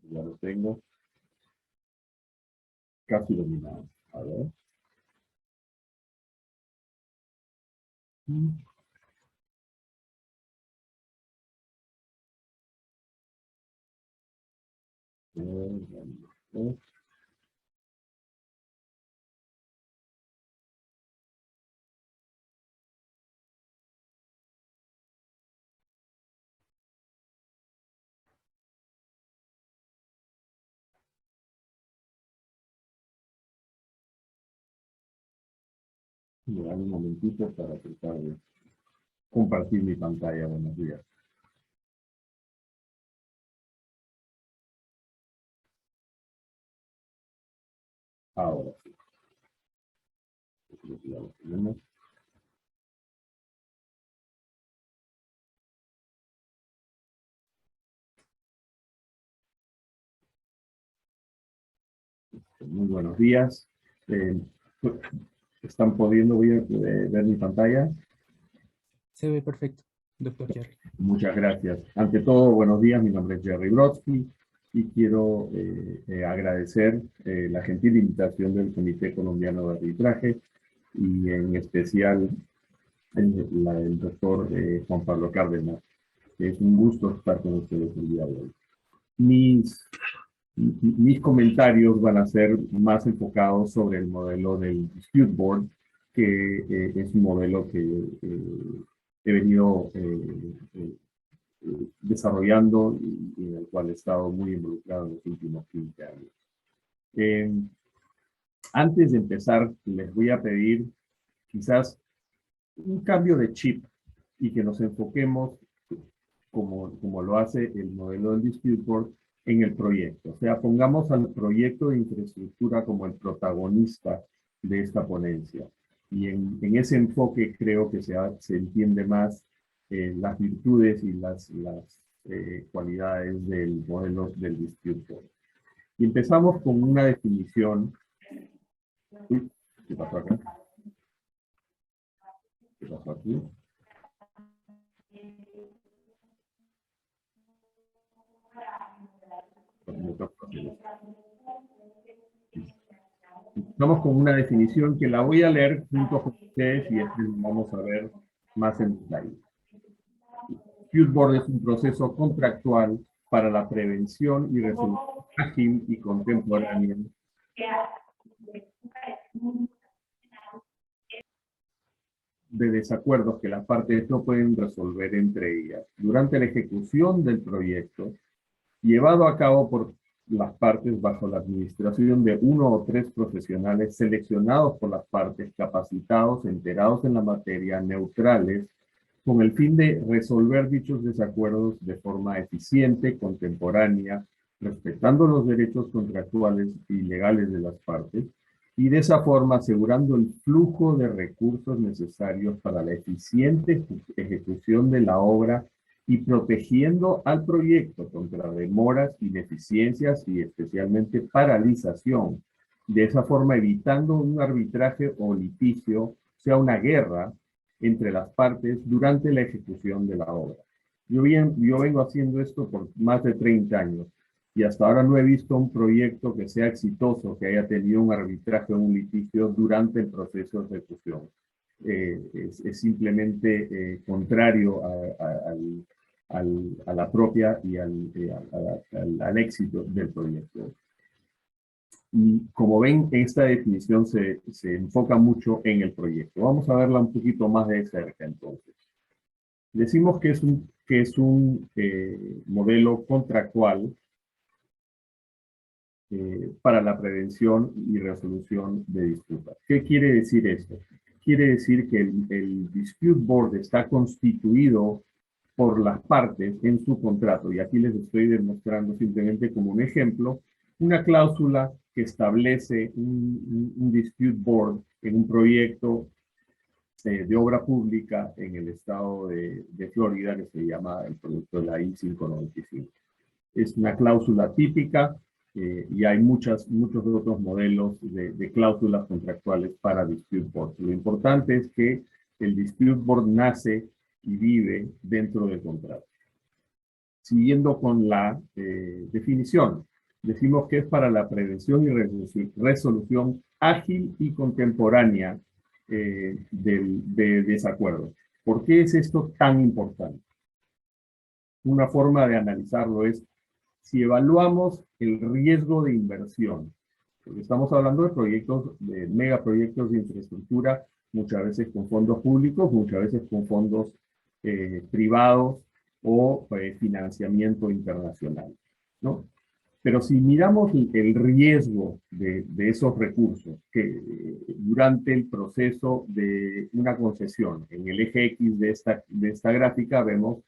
D: Ya lo tengo casi dominado. A ver. Me dan un momentito para tratar de compartir mi pantalla. Buenos días. Ahora sí. Ya lo tenemos. Muy buenos días. ¿Están pudiendo ver mi pantalla?
A: Se ve perfecto, doctor Jerry.
D: Muchas gracias. Ante todo, buenos días. Mi nombre es Jerry Brodsky y quiero agradecer la gentil invitación del Comité Colombiano de Arbitraje y en especial el doctor Juan Pablo Cárdenas. Es un gusto estar con ustedes el día de hoy. Mis comentarios van a ser más enfocados sobre el modelo del Dispute Board, que es un modelo que he venido desarrollando y en el cual he estado muy involucrado en los últimos 15 años. Antes de empezar, les voy a pedir quizás un cambio de chip y que nos enfoquemos, como lo hace el modelo del Dispute Board, en el proyecto. O sea, pongamos al proyecto de infraestructura como el protagonista de esta ponencia. Y en ese enfoque creo que se entiende más las virtudes y las cualidades del modelo del Dispute Board. Y empezamos con una definición. Uy, ¿qué pasó acá? ¿Qué pasó aquí? Vamos con una definición que la voy a leer junto con ustedes y después vamos a ver más en detalle. Dispute Board es un proceso contractual para la prevención y resolución ágil y contemporánea de desacuerdos que las partes no pueden resolver entre ellas durante la ejecución del proyecto, llevado a cabo por las partes bajo la administración de 1 o 3 profesionales seleccionados por las partes, capacitados, enterados en la materia, neutrales, con el fin de resolver dichos desacuerdos de forma eficiente, contemporánea, respetando los derechos contractuales y legales de las partes, y de esa forma asegurando el flujo de recursos necesarios para la eficiente ejecución de la obra y protegiendo al proyecto contra demoras, ineficiencias y especialmente paralización. De esa forma evitando un arbitraje o litigio, o sea, una guerra entre las partes durante la ejecución de la obra. Yo vengo haciendo esto por más de 30 años y hasta ahora no he visto un proyecto que sea exitoso, que haya tenido un arbitraje o un litigio durante el proceso de ejecución. Es simplemente contrario a la propia y al éxito del proyecto. Y como ven, esta definición se enfoca mucho en el proyecto. Vamos a verla un poquito más de cerca entonces. Decimos que es un modelo contractual para la prevención y resolución de disputas. ¿Qué quiere decir esto? Quiere decir que el Dispute Board está constituido por las partes en su contrato. Y aquí les estoy demostrando simplemente como un ejemplo, una cláusula que establece un Dispute Board en un proyecto de obra pública en el estado de Florida que se llama el proyecto de la I-595. Es una cláusula típica y hay muchos otros modelos de cláusulas contractuales para Dispute Board. Lo importante es que el Dispute Board nace y vive dentro del contrato. Siguiendo con la definición, decimos que es para la prevención y resolución ágil y contemporánea de desacuerdos. ¿Por qué es esto tan importante? Una forma de analizarlo es si evaluamos el riesgo de inversión, porque estamos hablando de proyectos, de megaproyectos de infraestructura, muchas veces con fondos públicos, muchas veces con fondos privados o financiamiento internacional, ¿no? Pero si miramos el riesgo de esos recursos que durante el proceso de una concesión, en el eje X de esta gráfica vemos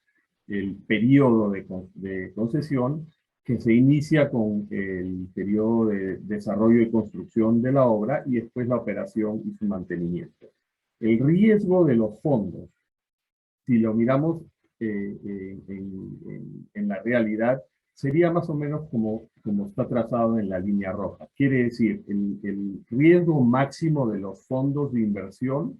D: el periodo de concesión que se inicia con el periodo de desarrollo y construcción de la obra y después la operación y su mantenimiento. El riesgo de los fondos, si lo miramos en la realidad, sería más o menos como está trazado en la línea roja. Quiere decir, el riesgo máximo de los fondos de inversión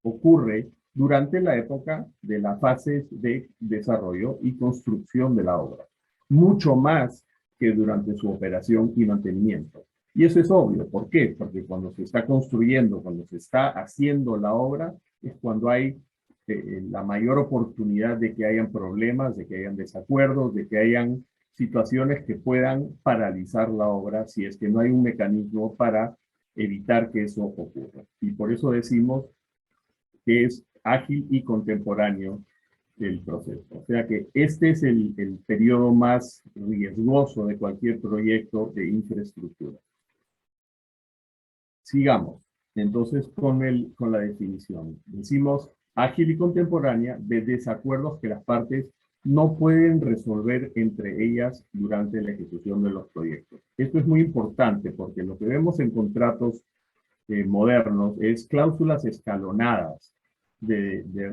D: ocurre durante la época de las fases de desarrollo y construcción de la obra, mucho más que durante su operación y mantenimiento. Y eso es obvio. ¿Por qué? Porque cuando se está construyendo, cuando se está haciendo la obra, es cuando hay la mayor oportunidad de que hayan problemas, de que hayan desacuerdos, de que hayan situaciones que puedan paralizar la obra si es que no hay un mecanismo para evitar que eso ocurra. Y por eso decimos que es ágil y contemporáneo el proceso. O sea que este es el periodo más riesgoso de cualquier proyecto de infraestructura. Sigamos, entonces, con la definición. Decimos ágil y contemporánea de desacuerdos que las partes no pueden resolver entre ellas durante la ejecución de los proyectos. Esto es muy importante porque lo que vemos en contratos modernos es cláusulas escalonadas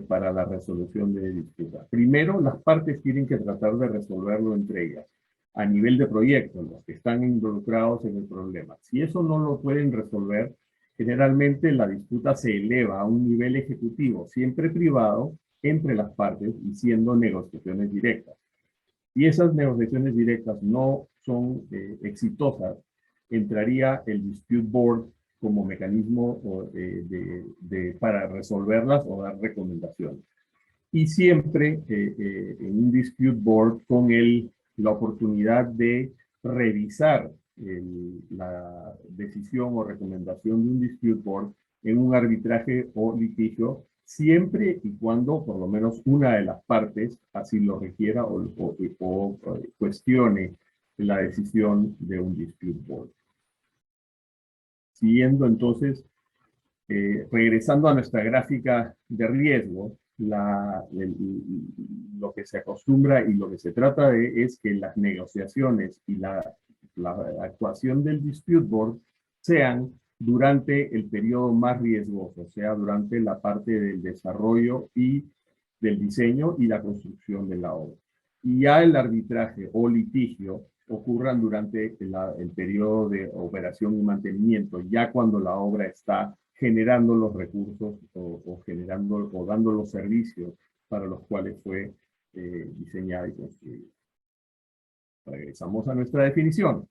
D: para la resolución de disputas. Primero, las partes tienen que tratar de resolverlo entre ellas, a nivel de proyecto, los que están involucrados en el problema. Si eso no lo pueden resolver, generalmente la disputa se eleva a un nivel ejecutivo, siempre privado, entre las partes y siendo negociaciones directas. Si esas negociaciones directas no son exitosas, entraría el Dispute Board como mecanismo para resolverlas o dar recomendaciones. Y siempre en un Dispute Board con la oportunidad de revisar la decisión o recomendación de un Dispute Board en un arbitraje o litigio, siempre y cuando por lo menos una de las partes así lo requiera o cuestione la decisión de un Dispute Board. Siguiendo entonces, regresando a nuestra gráfica de riesgo, lo que se acostumbra y lo que se trata es que las negociaciones y la actuación del Dispute Board sean durante el periodo más riesgoso, o sea, durante la parte del desarrollo y del diseño y la construcción de la obra. Y ya el arbitraje o litigio ocurran durante el periodo de operación y mantenimiento, ya cuando la obra está generando los recursos o generando o dando los servicios para los cuales fue diseñada y construida. Regresamos a nuestra definición.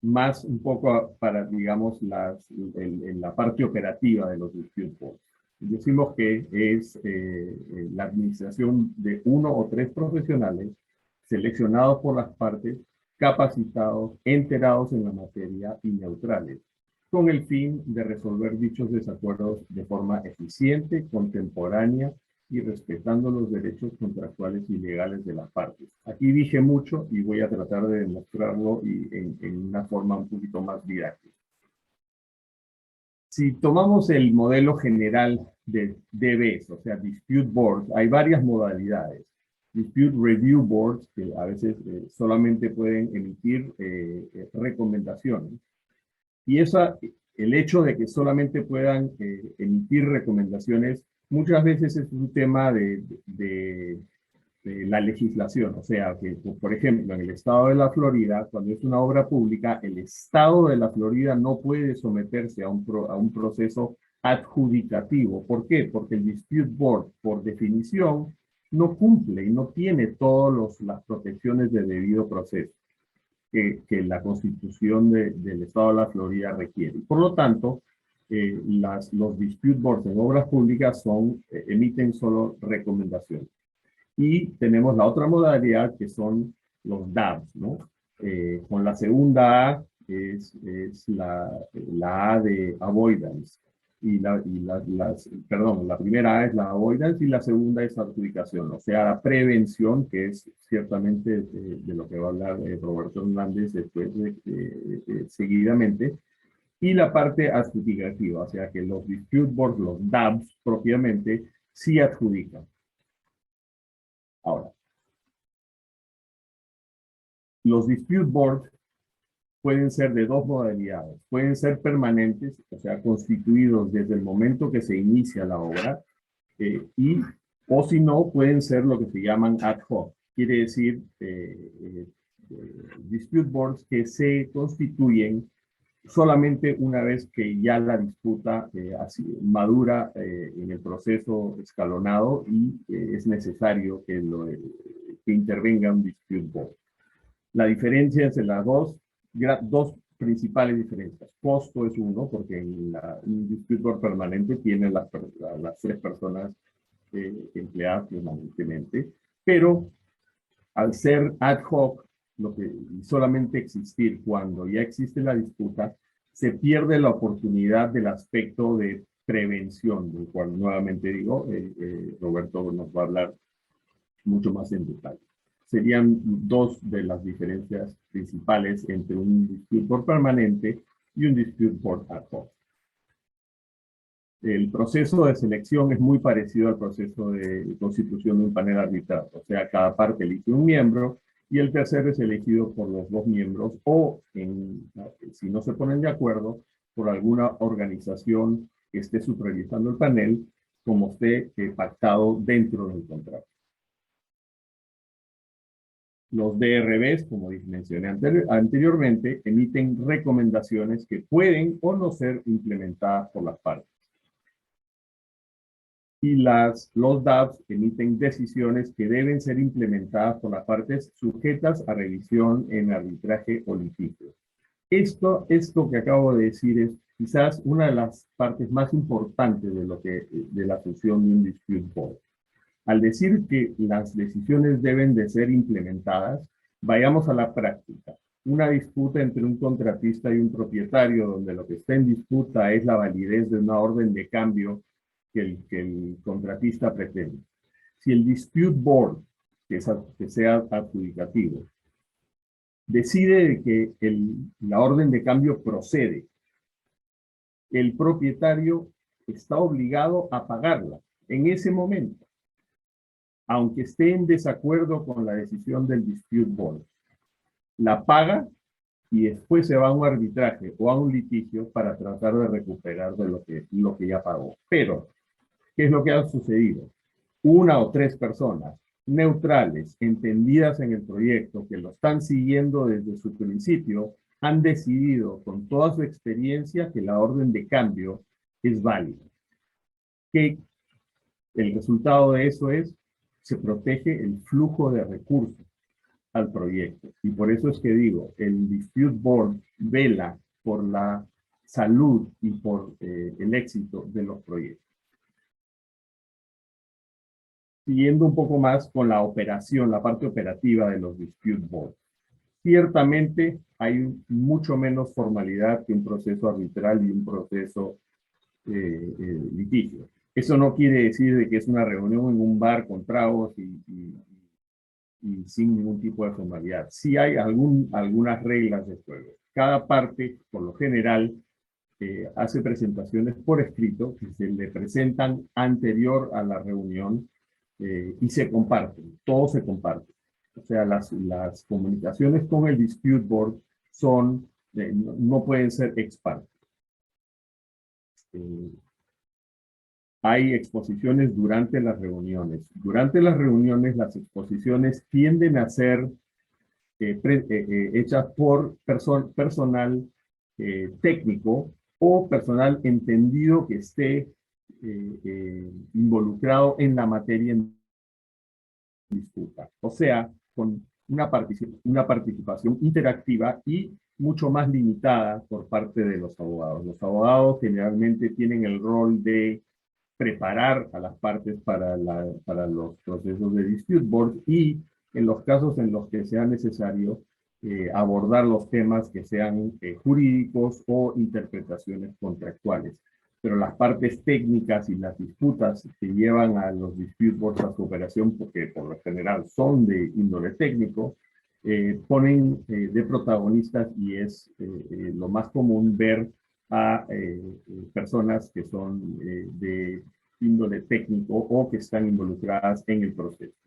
D: Más un poco para, digamos, en la parte operativa de los dispute boards. Decimos que es la administración de 1 o 3 profesionales seleccionados por las partes, capacitados, enterados en la materia y neutrales, con el fin de resolver dichos desacuerdos de forma eficiente, contemporánea y respetando los derechos contractuales y legales de las partes. Aquí dije mucho y voy a tratar de demostrarlo en una forma un poquito más didáctica. Si tomamos el modelo general de DBs, o sea, Dispute Boards, hay varias modalidades. Dispute Review Boards, que a veces solamente pueden emitir recomendaciones. Y el hecho de que solamente puedan emitir recomendaciones, muchas veces es un tema de la legislación. O sea, que, por ejemplo, en el estado de la Florida, cuando es una obra pública, el estado de la Florida no puede someterse a un proceso adjudicativo. ¿Por qué? Porque el Dispute Board, por definición, no cumple y no tiene todas las protecciones de debido proceso que la Constitución del estado de la Florida requiere. Por lo tanto, los Dispute Boards en obras públicas emiten solo recomendaciones. Y tenemos la otra modalidad que son los DABs, ¿no? Con la segunda A es la A de avoidance. Perdón, la primera A es la avoidance y la segunda es adjudicación, o sea, la prevención, que es ciertamente de lo que va a hablar Roberto Hernández después seguidamente, y la parte adjudicativa, o sea, que los dispute boards, los DABs propiamente, sí adjudican. Ahora, los dispute boards pueden ser de 2 modalidades. Pueden ser permanentes, o sea, constituidos desde el momento que se inicia la obra, o si no, pueden ser lo que se llaman ad hoc. Quiere decir, dispute boards que se constituyen solamente una vez que ya la disputa madura en el proceso escalonado y es necesario que intervenga un dispute board. La diferencia entre las dos principales diferencias. Costo es uno, porque en un dispute board permanente tiene las 3 personas empleadas permanentemente, pero al ser ad hoc, solamente existir cuando ya existe la disputa, se pierde la oportunidad del aspecto de prevención, del cual nuevamente digo, Roberto nos va a hablar mucho más en detalle. Serían 2 de las diferencias principales entre un dispute board permanente y un dispute board ad hoc. El proceso de selección es muy parecido al proceso de constitución de un panel arbitral. O sea, cada parte elige un miembro y el tercero es elegido por los 2 miembros o, si no se ponen de acuerdo, por alguna organización que esté supervisando el panel, como esté pactado dentro del contrato. Los DRBs, como mencioné anteriormente, emiten recomendaciones que pueden o no ser implementadas por las partes. Y los DABs emiten decisiones que deben ser implementadas por las partes sujetas a revisión en arbitraje o litigio. Esto que acabo de decir es quizás una de las partes más importantes de la función de un dispute board. Al decir que las decisiones deben de ser implementadas, vayamos a la práctica. Una disputa entre un contratista y un propietario, donde lo que está en disputa es la validez de una orden de cambio que el contratista pretende. Si el dispute board, que sea adjudicativo, decide que la orden de cambio procede, el propietario está obligado a pagarla en ese momento, aunque esté en desacuerdo con la decisión del dispute board. La paga y después se va a un arbitraje o a un litigio para tratar de recuperar de lo que ya pagó. Pero, ¿qué es lo que ha sucedido? una o tres personas neutrales, entendidas en el proyecto, que lo están siguiendo desde su principio, han decidido con toda su experiencia que la orden de cambio es válida. Que el resultado de eso es, se protege el flujo de recursos al proyecto. Y por eso es que digo, el Dispute Board vela por la salud y por el éxito de los proyectos. Siguiendo un poco más con la operación, la parte operativa de los Dispute Boards. Ciertamente hay mucho menos formalidad que un proceso arbitral y un proceso litigio. Eso no quiere decir de que es una reunión en un bar con tragos y sin ningún tipo de formalidad. Sí hay algunas reglas de juego. Cada parte, por lo general, hace presentaciones por escrito que se le presentan anterior a la reunión y se comparten, todo se comparte. O sea, las comunicaciones con el Dispute Board son, no pueden ser ex parte. Hay exposiciones durante las reuniones. Durante las reuniones, las exposiciones tienden a ser hechas por personal técnico o personal entendido que esté involucrado en la materia en disputa. O sea, con una participación interactiva y mucho más limitada por parte de los abogados. Los abogados generalmente tienen el rol de preparar a las partes para los procesos de dispute board y en los casos en los que sea necesario abordar los temas que sean jurídicos o interpretaciones contractuales. Pero las partes técnicas y las disputas que llevan a los dispute boards a su operación, porque por lo general son de índole técnico, ponen de protagonistas y es lo más común ver a personas que son de índole técnico o que están involucradas en el proceso.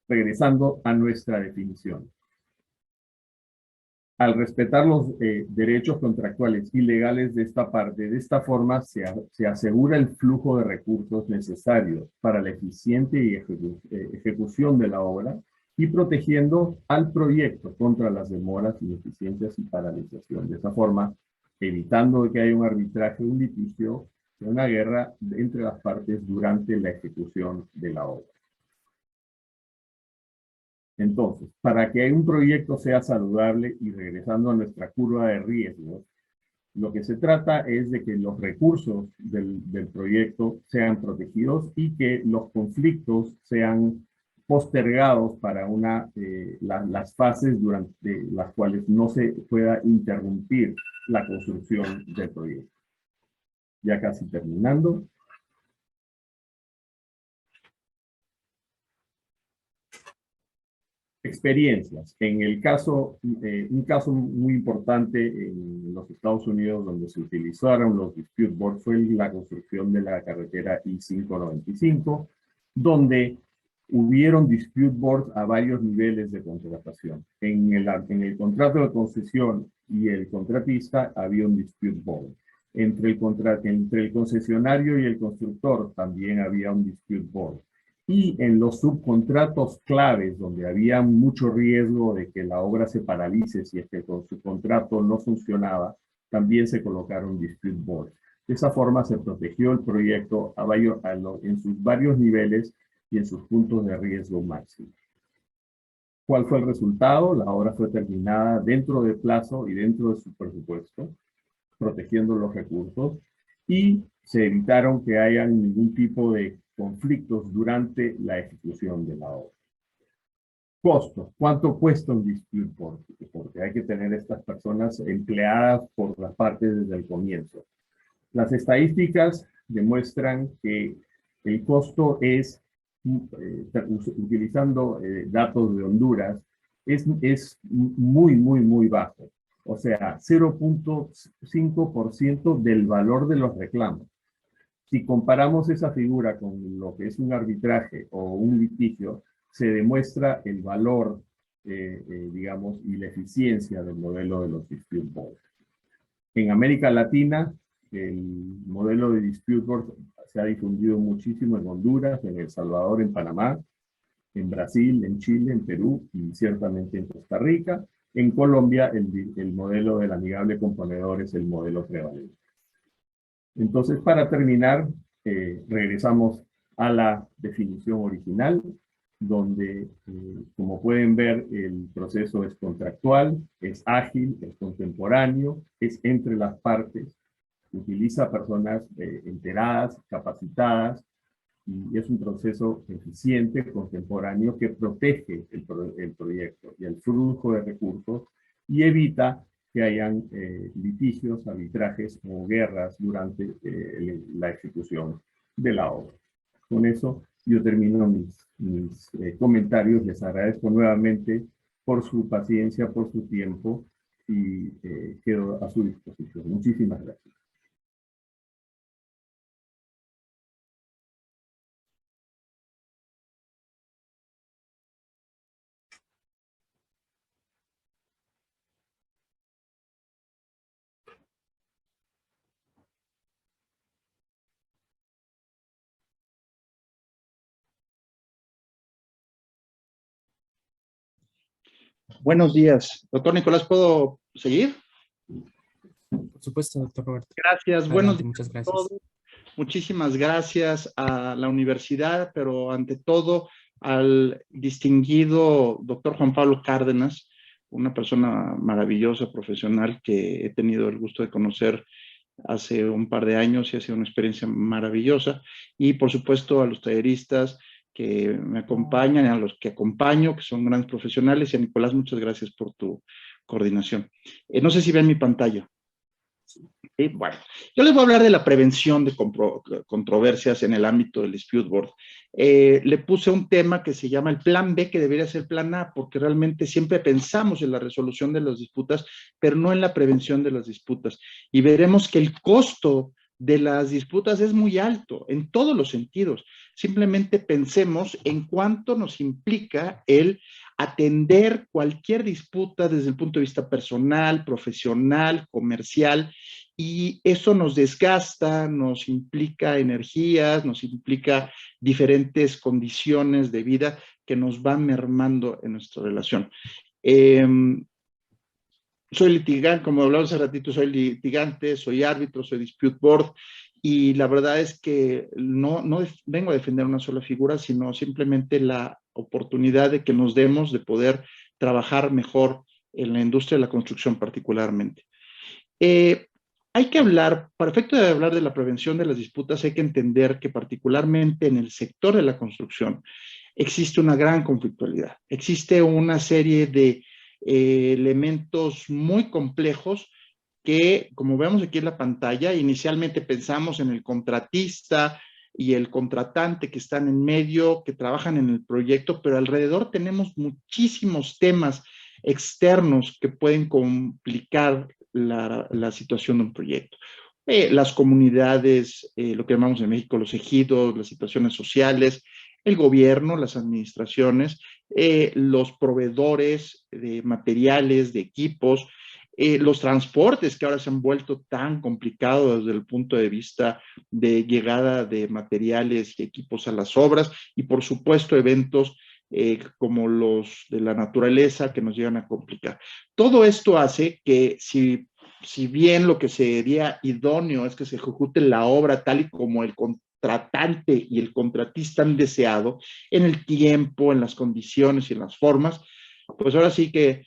D: Regresando a nuestra definición. Al respetar los derechos contractuales y legales de esta parte, de esta forma se asegura el flujo de recursos necesarios para la eficiente y ejecución de la obra y protegiendo al proyecto contra las demoras, ineficiencias y paralización. De esa forma, evitando que haya un arbitraje, un litigio, una guerra entre las partes durante la ejecución de la obra. Entonces, para que un proyecto sea saludable y regresando a nuestra curva de riesgos, lo que se trata es de que los recursos del proyecto sean protegidos y que los conflictos sean postergados para las fases durante las cuales no se pueda interrumpir la construcción del proyecto. Ya casi terminando. Experiencias. En el caso, un caso muy importante en los Estados Unidos donde se utilizaron los dispute boards fue la construcción de la carretera I-595, donde hubieron dispute boards a varios niveles de contratación. En el contrato de concesión y el contratista había un dispute board. Entre el concesionario y el constructor también había un dispute board. Y en los subcontratos claves, donde había mucho riesgo de que la obra se paralice si es que con su contrato no funcionaba, también se colocaron dispute boards. De esa forma se protegió el proyecto en sus varios niveles y en sus puntos de riesgo máximo. ¿Cuál fue el resultado? La obra fue terminada dentro de plazo y dentro de su presupuesto, protegiendo los recursos, y se evitaron que haya ningún tipo de conflictos durante la ejecución de la obra. Costos. ¿Cuánto cuesta un dispute board? Porque hay que tener estas personas empleadas por las partes desde el comienzo. Las estadísticas demuestran que el costo es, utilizando datos de Honduras, es muy bajo. O sea, 0.5% del valor de los reclamos. Si comparamos esa figura con lo que es un arbitraje o un litigio, se demuestra el valor, digamos, y la eficiencia del modelo de los dispute boards. En América Latina, el modelo de Dispute Board se ha difundido muchísimo en Honduras, en El Salvador, en Panamá, en Brasil, en Chile, en Perú y ciertamente en Costa Rica. En Colombia, el modelo del amigable componedor es el modelo prevalente. Entonces, para terminar, regresamos a la definición original, donde, como pueden ver, el proceso es contractual, es ágil, es contemporáneo, es entre las partes, utiliza personas enteradas, capacitadas, y es un proceso eficiente, contemporáneo, que protege el proyecto y el flujo de recursos y evita que hayan litigios, arbitrajes o guerras durante la ejecución de la obra. Con eso yo termino mis comentarios. Les agradezco nuevamente por su paciencia, por su tiempo y quedo a su disposición. Muchísimas gracias.
E: Buenos días. Doctor Nicolás, ¿puedo seguir?
A: Por supuesto, doctor Roberto.
E: Gracias.
A: Adelante,
E: Buenos días
A: muchas
E: a
A: gracias.
E: todos. Muchísimas gracias a la universidad, pero ante todo al distinguido doctor Juan Pablo Cárdenas, una persona maravillosa, profesional, que he tenido el gusto de conocer hace un par de años y ha sido una experiencia maravillosa. Y por supuesto a los talleristas que me acompañan, a los que acompaño, que son grandes profesionales. Y a Nicolás, muchas gracias por tu coordinación. No sé si ven mi pantalla. Sí, bueno, yo les voy a hablar de la prevención de controversias en el ámbito del dispute board. Le puse un tema que se llama el plan B, que debería ser el plan A, porque realmente siempre pensamos en la resolución de las disputas, pero no en la prevención de las disputas. Y veremos que el costo de las disputas es muy alto en todos los sentidos. Simplemente pensemos en cuánto nos implica el atender cualquier disputa desde el punto de vista personal, profesional, comercial, y eso nos desgasta, nos implica energías, nos implica diferentes condiciones de vida que nos van mermando en nuestra relación. Soy litigante, como hablaba hace ratito, soy litigante, soy árbitro, soy dispute board, y la verdad es que no vengo a defender una sola figura, sino simplemente la oportunidad de que nos demos de poder trabajar mejor en la industria de la construcción particularmente. Hay que hablar, para efecto de hablar de la prevención de las disputas, hay que entender que particularmente en el sector de la construcción existe una gran conflictualidad. Existe una serie de elementos muy complejos que, como vemos aquí en la pantalla, inicialmente pensamos en el contratista y el contratante que están en medio, que trabajan en el proyecto, pero alrededor tenemos muchísimos temas externos que pueden complicar la situación de un proyecto. Las comunidades, lo que llamamos en México los ejidos, las situaciones sociales, el gobierno, las administraciones, los proveedores de materiales, de equipos, los transportes que ahora se han vuelto tan complicados desde el punto de vista de llegada de materiales y equipos a las obras, y por supuesto eventos como los de la naturaleza que nos llegan a complicar. Todo esto hace que si bien lo que sería idóneo es que se ejecute la obra tal y como el contratante y el contratista han deseado, en el tiempo, en las condiciones y en las formas, pues ahora sí que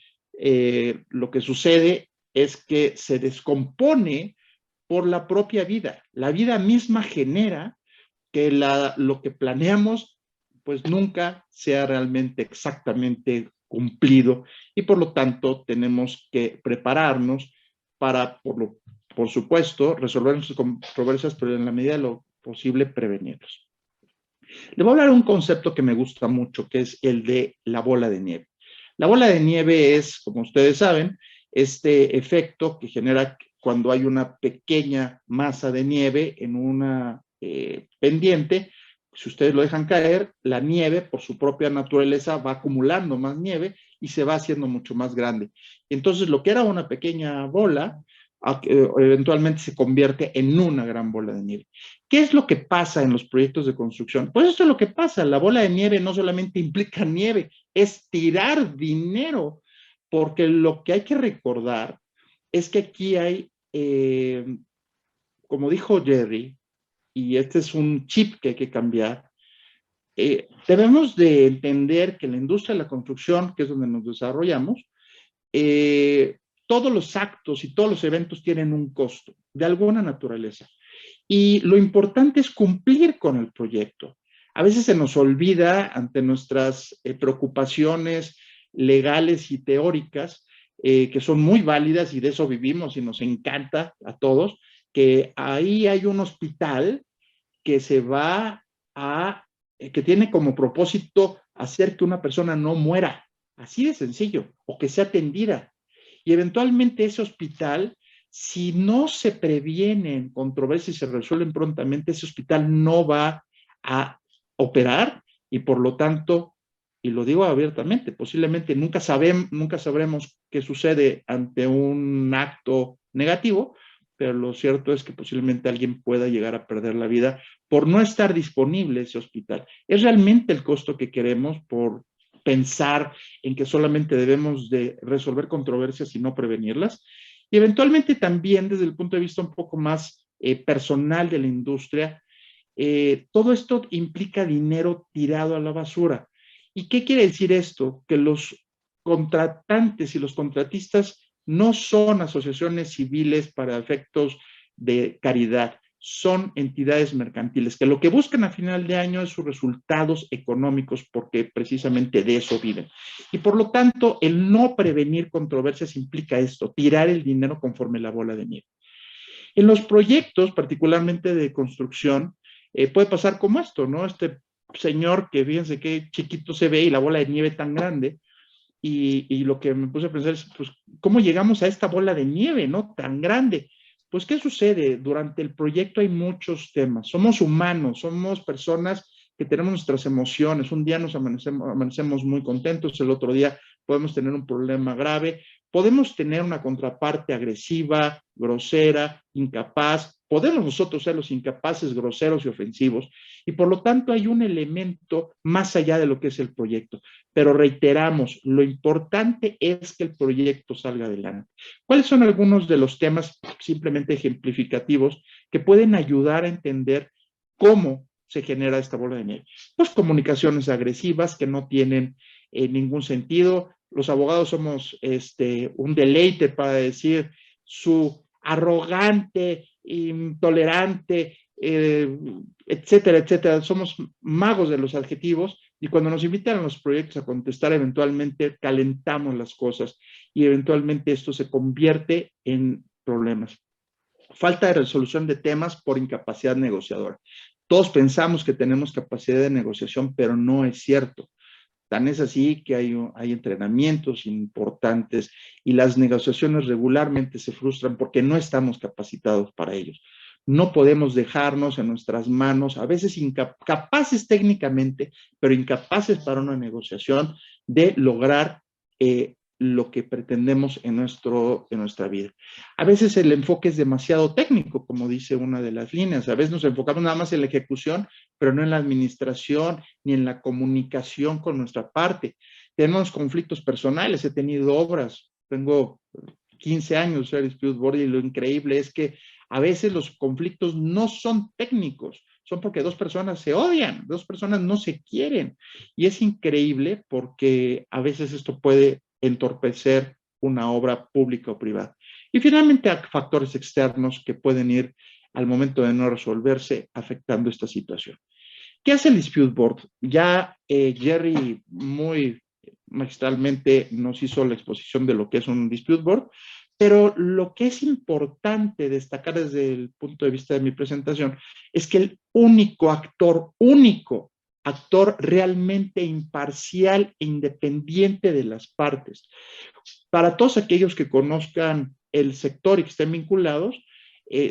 E: lo que sucede es que se descompone por la propia vida. La vida misma genera que lo que planeamos pues nunca sea realmente exactamente cumplido, y por lo tanto tenemos que prepararnos para, por supuesto, resolver nuestras controversias, pero en la medida de lo posible prevenirlos. Le voy a hablar de un concepto que me gusta mucho, que es el de la bola de nieve. La bola de nieve es, como ustedes saben, este efecto que genera cuando hay una pequeña masa de nieve en una pendiente. Si ustedes lo dejan caer, la nieve por su propia naturaleza va acumulando más nieve y se va haciendo mucho más grande. Entonces lo que era una pequeña bola, eventualmente se convierte en una gran bola de nieve. ¿Qué es lo que pasa en los proyectos de construcción? Pues esto es lo que pasa. La bola de nieve no solamente implica nieve, es tirar dinero, porque lo que hay que recordar es que aquí hay, como dijo Jerry, y este es un chip que hay que cambiar, debemos de entender que la industria de la construcción, que es donde nos desarrollamos, todos los actos y todos los eventos tienen un costo de alguna naturaleza. Y lo importante es cumplir con el proyecto. A veces se nos olvida ante nuestras preocupaciones legales y teóricas, que son muy válidas y de eso vivimos y nos encanta a todos, que ahí hay un hospital que se va a, que tiene como propósito hacer que una persona no muera, así de sencillo, o que sea atendida. Y eventualmente ese hospital, si no se previenen controversias y se resuelven prontamente, ese hospital no va a operar y por lo tanto, y lo digo abiertamente, posiblemente nunca sabremos qué sucede ante un acto negativo, pero lo cierto es que posiblemente alguien pueda llegar a perder la vida por no estar disponible ese hospital. ¿Es realmente el costo que queremos por pensar en que solamente debemos de resolver controversias y no prevenirlas? Y eventualmente también desde el punto de vista un poco más personal de la industria, todo esto implica dinero tirado a la basura. ¿Y qué quiere decir esto? Que los contratantes y los contratistas no son asociaciones civiles para efectos de caridad, son entidades mercantiles que lo que buscan a final de año es sus resultados económicos porque precisamente de eso viven. Y por lo tanto, el no prevenir controversias implica esto, tirar el dinero conforme la bola de nieve. En los proyectos, particularmente de construcción, puede pasar como esto, ¿no? Este señor que fíjense qué chiquito se ve y la bola de nieve tan grande, y lo que me puse a pensar es, pues, ¿cómo llegamos a esta bola de nieve, no? Tan grande. Pues, ¿qué sucede? Durante el proyecto hay muchos temas. Somos humanos, somos personas que tenemos nuestras emociones. Un día nos amanecemos muy contentos, el otro día podemos tener un problema grave, podemos tener una contraparte agresiva, grosera, incapaz, podemos nosotros ser los incapaces, groseros y ofensivos, y por lo tanto hay un elemento más allá de lo que es el proyecto. Pero reiteramos, lo importante es que el proyecto salga adelante. ¿Cuáles son algunos de los temas simplemente ejemplificativos que pueden ayudar a entender cómo se genera esta bola de nieve? Pues comunicaciones agresivas que no tienen ningún sentido. Los abogados somos un deleite para decir su arrogante, intolerante, etcétera, etcétera. Somos magos de los adjetivos y cuando nos invitan a los proyectos a contestar, eventualmente calentamos las cosas y eventualmente esto se convierte en problemas. Falta de resolución de temas por incapacidad negociadora. Todos pensamos que tenemos capacidad de negociación, pero no es cierto. Tan es así que hay entrenamientos importantes y las negociaciones regularmente se frustran porque no estamos capacitados para ellos. No podemos dejarnos en nuestras manos, a veces capaces técnicamente, pero incapaces para una negociación de lograr lo que pretendemos en nuestra vida. A veces el enfoque es demasiado técnico, como dice una de las líneas. A veces nos enfocamos nada más en la ejecución, pero no en la administración ni en la comunicación con nuestra parte. Tenemos conflictos personales. He tenido obras, tengo 15 años de Dispute Board y lo increíble es que a veces los conflictos no son técnicos, son porque dos personas se odian, dos personas no se quieren. Y es increíble porque a veces esto puede entorpecer una obra pública o privada. Y finalmente hay factores externos que pueden ir al momento de no resolverse afectando esta situación. ¿Qué hace el Dispute Board? Ya Jerry muy magistralmente nos hizo la exposición de lo que es un Dispute Board, pero lo que es importante destacar desde el punto de vista de mi presentación es que el único actor realmente imparcial e independiente de las partes. Para todos aquellos que conozcan el sector y que estén vinculados,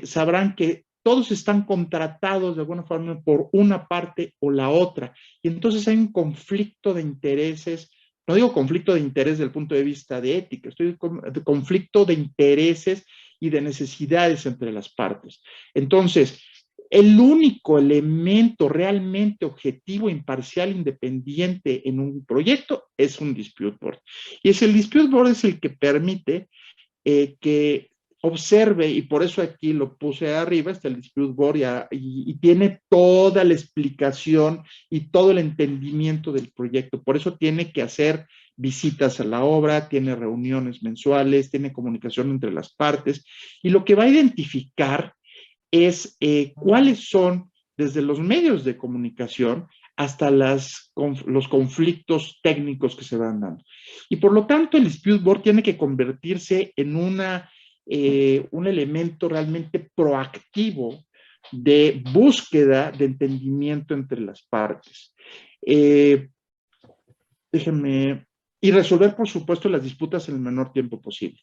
E: sabrán que todos están contratados de alguna forma por una parte o la otra. Y entonces hay un conflicto de intereses. No digo conflicto de interés desde el punto de vista de ética, estoy con conflicto de intereses y de necesidades entre las partes. Entonces, el único elemento realmente objetivo, imparcial, independiente en un proyecto es un dispute board. Y el dispute board es el que permite que observe, y por eso aquí lo puse arriba, está el dispute board y tiene toda la explicación y todo el entendimiento del proyecto. Por eso tiene que hacer visitas a la obra, tiene reuniones mensuales, tiene comunicación entre las partes, y lo que va a identificar es cuáles son, desde los medios de comunicación hasta los conflictos técnicos que se van dando. Y por lo tanto, el dispute board tiene que convertirse en un elemento realmente proactivo de búsqueda de entendimiento entre las partes. Y resolver, por supuesto, las disputas en el menor tiempo posible.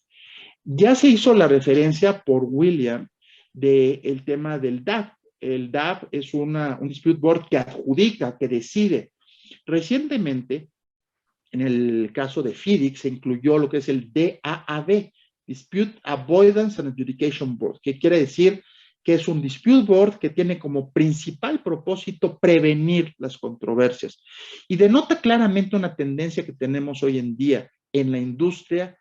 E: Ya se hizo la referencia por William del tema del DAB. El DAB es un dispute board que adjudica, que decide. Recientemente, en el caso de FIDIC, se incluyó lo que es el DAAB, Dispute Avoidance and Adjudication Board, que quiere decir que es un dispute board que tiene como principal propósito prevenir las controversias. Y denota claramente una tendencia que tenemos hoy en día en la industria.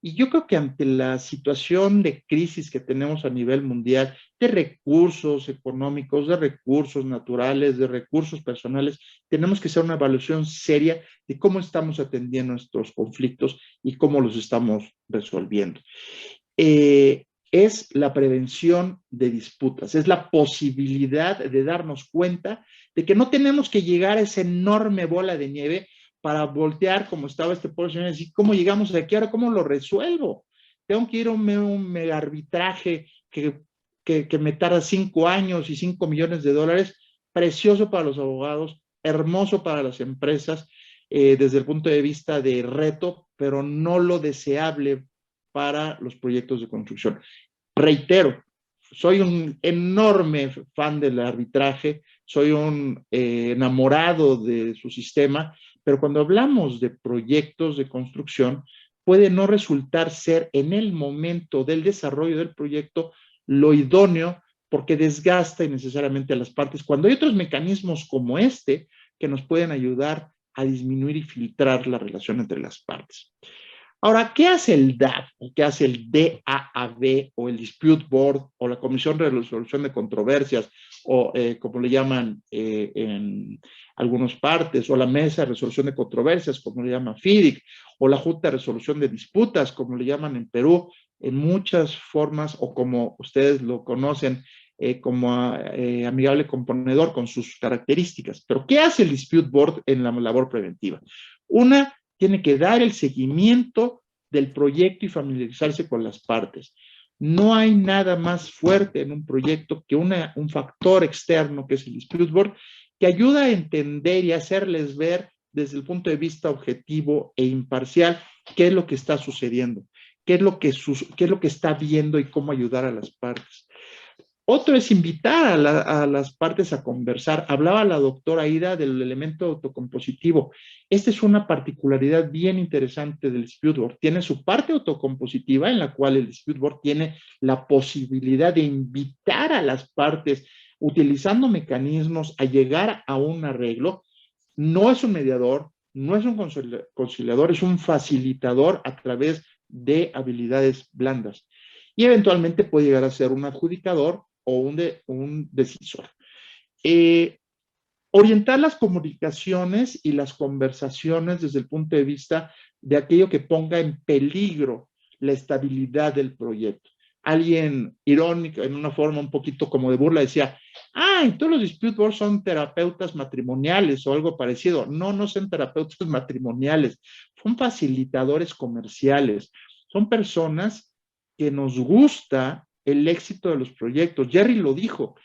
E: Y yo creo que ante la situación de crisis que tenemos a nivel mundial, de recursos económicos, de recursos naturales, de recursos personales, tenemos que hacer una evaluación seria de cómo estamos atendiendo nuestros conflictos y cómo los estamos resolviendo. Es la prevención de disputas, es la posibilidad de darnos cuenta de que no tenemos que llegar a esa enorme bola de nieve para voltear como estaba este pobre señor y decir, ¿cómo llegamos de aquí? Ahora, ¿cómo lo resuelvo? Tengo que ir a un mega arbitraje que me tarda 5 años y $5 millones, precioso para los abogados, hermoso para las empresas, desde el punto de vista de reto, pero no lo deseable para los proyectos de construcción. Reitero, soy un enorme fan del arbitraje, soy un enamorado de su sistema, pero cuando hablamos de proyectos de construcción, puede no resultar ser en el momento del desarrollo del proyecto lo idóneo porque desgasta innecesariamente a las partes, cuando hay otros mecanismos como este que nos pueden ayudar a disminuir y filtrar la relación entre las partes. Ahora, ¿qué hace el DAB? ¿Qué hace el DAAB o el Dispute Board o la Comisión de Resolución de Controversias o como le llaman en algunas partes, o la Mesa de Resolución de Controversias, como le llama FIDIC, o la Junta de Resolución de Disputas, como le llaman en Perú, en muchas formas, o como ustedes lo conocen, como amigable componedor con sus características? Pero ¿qué hace el Dispute Board en la labor preventiva? Una, tiene que dar el seguimiento del proyecto y familiarizarse con las partes. No hay nada más fuerte en un proyecto que un factor externo, que es el Dispute Board, que ayuda a entender y hacerles ver desde el punto de vista objetivo e imparcial qué es lo que está sucediendo, qué es lo que está viendo y cómo ayudar a las partes. Otro es invitar a las partes a conversar. Hablaba la doctora Aida del elemento autocompositivo. Esta es una particularidad bien interesante del Dispute Board. Tiene su parte autocompositiva, en la cual el Dispute Board tiene la posibilidad de invitar a las partes, utilizando mecanismos, a llegar a un arreglo. No es un mediador, no es un conciliador, es un facilitador a través de habilidades blandas. Y eventualmente puede llegar a ser un adjudicador o un decisor. Orientar las comunicaciones y las conversaciones desde el punto de vista de aquello que ponga en peligro la estabilidad del proyecto. Alguien irónico, en una forma un poquito como de burla, decía, todos los dispute boards son terapeutas matrimoniales o algo parecido. No, no son terapeutas matrimoniales, son facilitadores comerciales, son personas que nos gusta el éxito de los proyectos. Jerry lo dijo,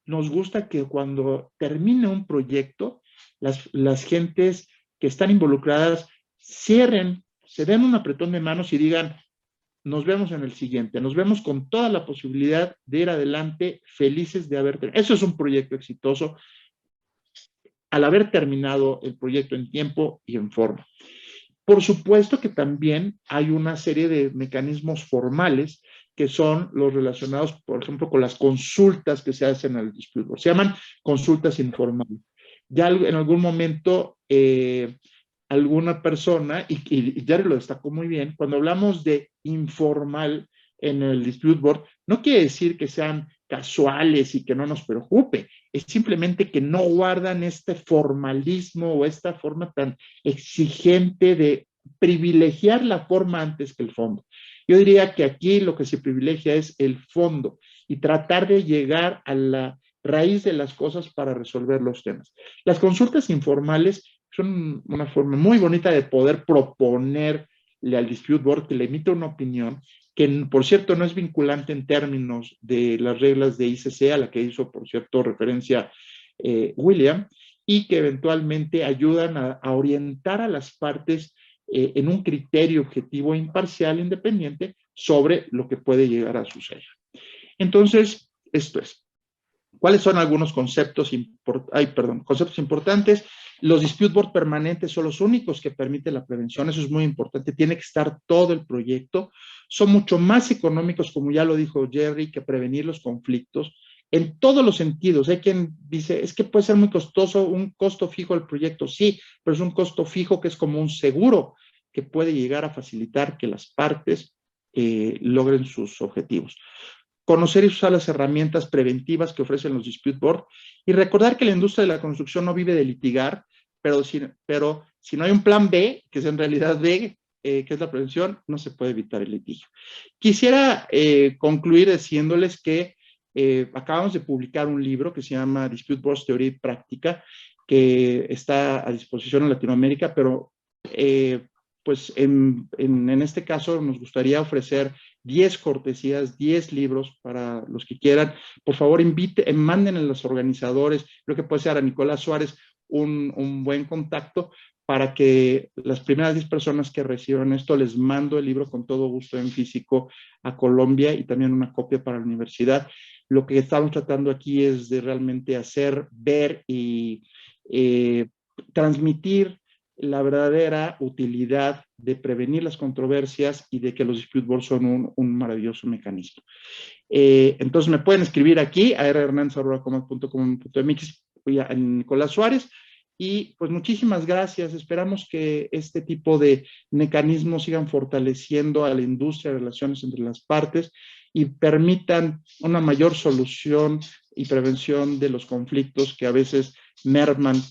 E: nos gusta que cuando termine un proyecto, las gentes que están involucradas cierren, se den un apretón de manos y digan, nos vemos en el siguiente, nos vemos con toda la posibilidad de ir adelante, felices de haber terminado. Eso es un proyecto exitoso, al haber terminado el proyecto en tiempo y en forma. Por supuesto que también hay una serie de mecanismos formales que son los relacionados, por ejemplo, con las consultas que se hacen al Dispute Board. Se llaman consultas informales. Ya en algún momento alguna persona, y Jerry lo destacó muy bien, cuando hablamos de informal en el Dispute Board, no quiere decir que sean casuales y que no nos preocupe, es simplemente que no guardan este formalismo o esta forma tan exigente de privilegiar la forma antes que el fondo. Yo diría que aquí lo que se privilegia es el fondo y tratar de llegar a la raíz de las cosas para resolver los temas. Las consultas informales son una forma muy bonita de poder proponerle al Dispute Board que le emita una opinión que, por cierto, no es vinculante en términos de las reglas de ICC, a la que hizo, por cierto, referencia William, y que eventualmente ayudan a orientar a las partes en un criterio objetivo, imparcial, independiente, sobre lo que puede llegar a suceder. Entonces, esto es. ¿Cuáles son algunos conceptos importantes? Los dispute board permanentes son los únicos que permiten la prevención, eso es muy importante, tiene que estar todo el proyecto. Son mucho más económicos, como ya lo dijo Jerry, que prevenir los conflictos en todos los sentidos. Hay quien dice, es que puede ser muy costoso, un costo fijo del proyecto, sí, pero es un costo fijo que es como un seguro que puede llegar a facilitar que las partes logren sus objetivos. Conocer y usar las herramientas preventivas que ofrecen los dispute board y recordar que la industria de la construcción no vive de litigar, pero si no hay un plan B, que es en realidad B, que es la prevención, no se puede evitar el litigio. Quisiera concluir diciéndoles que acabamos de publicar un libro que se llama Dispute Boards, Teoría y Práctica, que está a disposición en Latinoamérica, pero pues en este caso nos gustaría ofrecer 10 cortesías, 10 libros para los que quieran. Por favor, manden a los organizadores, creo que puede ser a Nicolás Suárez un buen contacto para que las primeras 10 personas que reciban esto les mando el libro con todo gusto en físico a Colombia y también una copia para la universidad. Lo que estamos tratando aquí es de realmente hacer, ver y transmitir la verdadera utilidad de prevenir las controversias y de que los dispute boards son un maravilloso mecanismo. Entonces me pueden escribir aquí a rhernandez@comac.com.mx y a Nicolás Suárez. Y pues muchísimas gracias. Esperamos que este tipo de mecanismos sigan fortaleciendo a la industria de relaciones entre las partes y permitan una mayor solución y prevención de los conflictos que a veces merman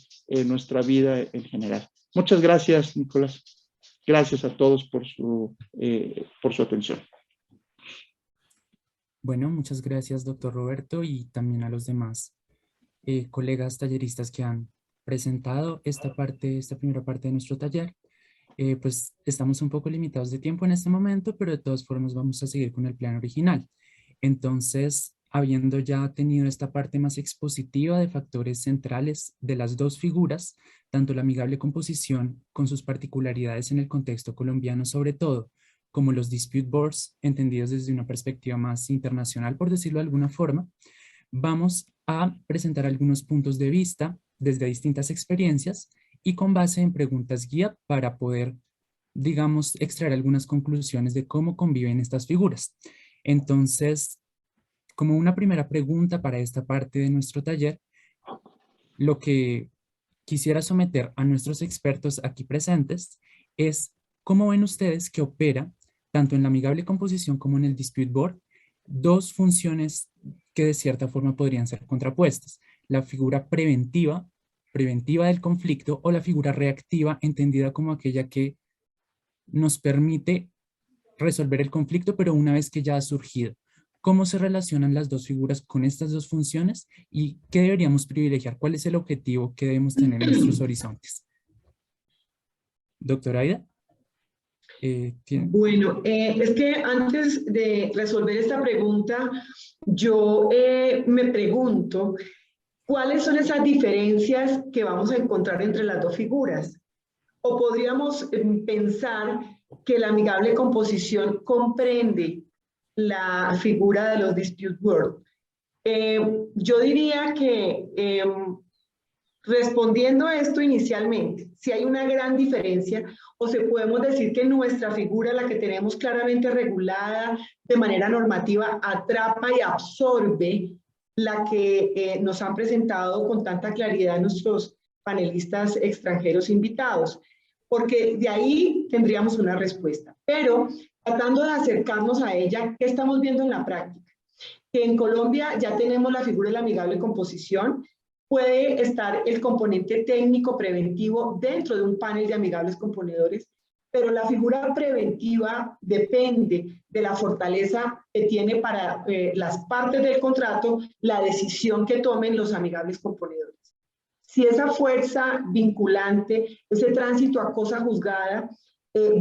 E: nuestra vida en general. Muchas gracias, Nicolás. Gracias a todos por su atención.
A: Bueno, muchas gracias, doctor Roberto, y también a los demás colegas talleristas que han presentado esta primera parte de nuestro taller. Pues estamos un poco limitados de tiempo en este momento, pero de todas formas vamos a seguir con el plan original. Entonces, habiendo ya tenido esta parte más expositiva de factores centrales de las dos figuras, tanto la amigable composición con sus particularidades en el contexto colombiano sobre todo, como los dispute boards entendidos desde una perspectiva más internacional, por decirlo de alguna forma, vamos a presentar algunos puntos de vista desde distintas experiencias y con base en preguntas guía para poder, digamos, extraer algunas conclusiones de cómo conviven estas figuras. Entonces, como una primera pregunta para esta parte de nuestro taller, lo que quisiera someter a nuestros expertos aquí presentes es cómo ven ustedes que opera, tanto en la amigable composición como en el dispute board, dos funciones que de cierta forma podrían ser contrapuestas. La figura preventiva del conflicto o la figura reactiva, entendida como aquella que nos permite resolver el conflicto, pero una vez que ya ha surgido. ¿Cómo se relacionan las dos figuras con estas dos funciones y qué deberíamos privilegiar? ¿Cuál es el objetivo que debemos tener en nuestros horizontes? Doctora Aida.
B: Bueno, es que antes de resolver esta pregunta, yo me pregunto, ¿cuáles son esas diferencias que vamos a encontrar entre las dos figuras? O podríamos pensar que la amigable composición comprende la figura de los dispute board. Yo diría que Respondiendo a esto inicialmente, si hay una gran diferencia o si podemos decir que nuestra figura, la que tenemos claramente regulada de manera normativa, atrapa y absorbe la que nos han presentado con tanta claridad nuestros panelistas extranjeros invitados, porque de ahí tendríamos una respuesta. Pero tratando de acercarnos a ella, ¿qué estamos viendo en la práctica? Que en Colombia ya tenemos la figura de la amigable composición. Puede estar el componente técnico preventivo dentro de un panel de amigables componedores, pero la figura preventiva depende de la fortaleza que tiene para las partes del contrato la decisión que tomen los amigables componedores. Si esa fuerza vinculante, ese tránsito a cosa juzgada,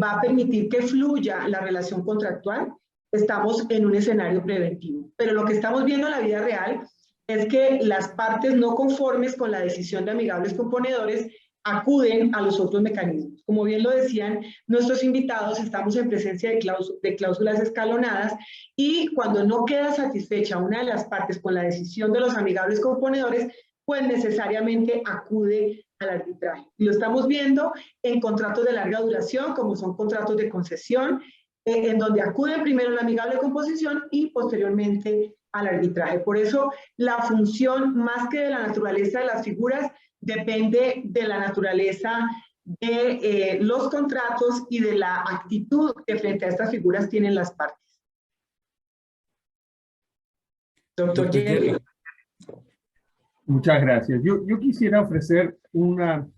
B: va a permitir que fluya la relación contractual, estamos en un escenario preventivo. Pero lo que estamos viendo en la vida real es que las partes no conformes con la decisión de amigables componedores acuden a los otros mecanismos. Como bien lo decían nuestros invitados, estamos en presencia de cláusulas escalonadas y cuando no queda satisfecha una de las partes con la decisión de los amigables componedores, pues necesariamente acude al arbitraje. Y lo estamos viendo en contratos de larga duración, como son contratos de concesión, en donde acude primero la amigable composición y posteriormente al arbitraje. Por eso la función, más que de la naturaleza de las figuras, depende de la naturaleza de los contratos y de la actitud que frente a estas figuras tienen las partes. Doctor Jerry.
D: Muchas gracias. Yo quisiera ofrecer una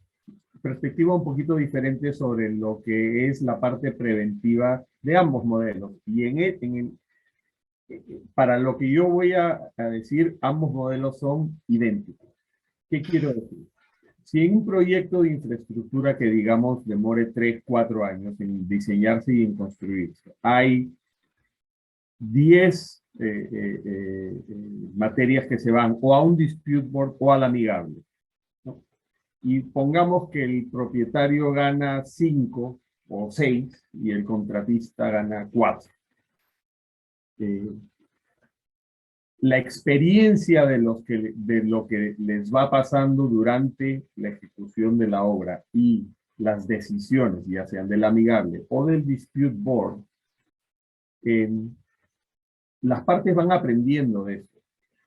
D: perspectiva un poquito diferente sobre lo que es la parte preventiva de ambos modelos. Y para lo que yo voy a decir, ambos modelos son idénticos. ¿Qué quiero decir? Si en un proyecto de infraestructura que, digamos, demore 3, 4 años en diseñarse y en construirse, hay 10 materias que se van o a un dispute board o al amigable, ¿no? Y pongamos que el propietario gana 5 o 6 y el contratista gana 4. La experiencia de lo que les va pasando durante la ejecución de la obra y las decisiones, ya sean del amigable o del dispute board, las partes van aprendiendo de esto.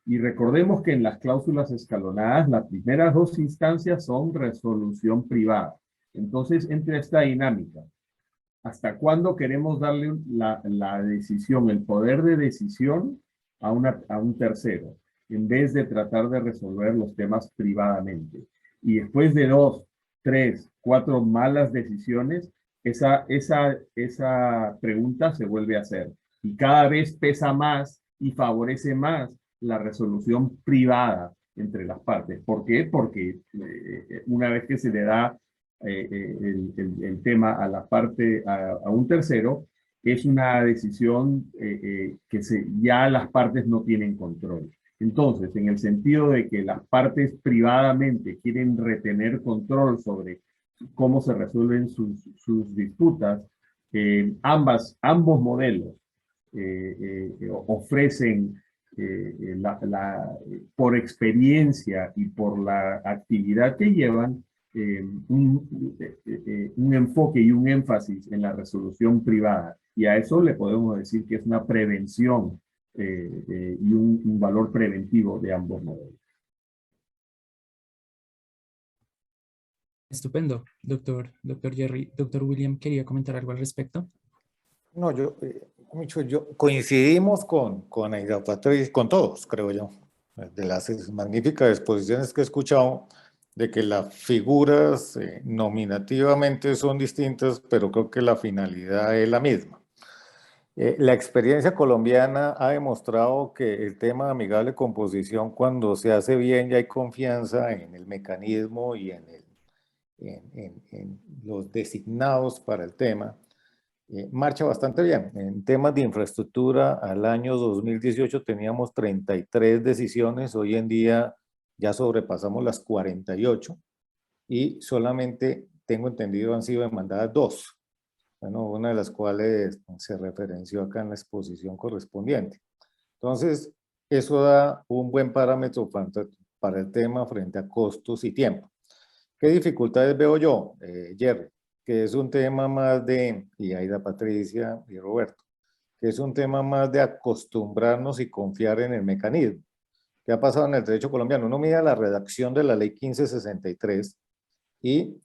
D: Y recordemos que en las cláusulas escalonadas, las primeras 2 instancias son resolución privada. Entonces, entre esta dinámica, ¿hasta cuándo queremos darle la decisión, el poder de decisión a un tercero, en vez de tratar de resolver los temas privadamente? Y después de 2, 3, 4 malas decisiones, esa pregunta se vuelve a hacer. Y cada vez pesa más y favorece más la resolución privada entre las partes. ¿Por qué? Porque una vez que se le da el tema a la parte, a un tercero, es una decisión que ya las partes no tienen control. Entonces, en el sentido de que las partes privadamente quieren retener control sobre cómo se resuelven sus disputas, ambos modelos ofrecen por experiencia y por la actividad que llevan, un enfoque y un énfasis en la resolución privada. Y a eso le podemos decir que es una prevención y un valor preventivo de ambos modelos.
A: Estupendo, doctor Jerry. Doctor William, ¿quería comentar algo al respecto?
C: No, yo coincidimos con Aida Patricia, con todos, creo yo, de las magníficas exposiciones que he escuchado, de que las figuras nominativamente son distintas, pero creo que la finalidad es la misma. La experiencia colombiana ha demostrado que el tema de amigable composición, cuando se hace bien y hay confianza en el mecanismo y en los designados para el tema, marcha bastante bien. En temas de infraestructura, al año 2018 teníamos 33 decisiones, hoy en día ya sobrepasamos las 48 y solamente, tengo entendido, han sido demandadas 2. Bueno, una de las cuales se referenció acá en la exposición correspondiente. Entonces, eso da un buen parámetro para el tema frente a costos y tiempo. ¿Qué dificultades veo yo, Jerry? Que es un tema más de, y Aida, Patricia y Roberto, que es un tema más de acostumbrarnos y confiar en el mecanismo. ¿Qué ha pasado en el derecho colombiano? Uno mira la redacción de la ley 1563 y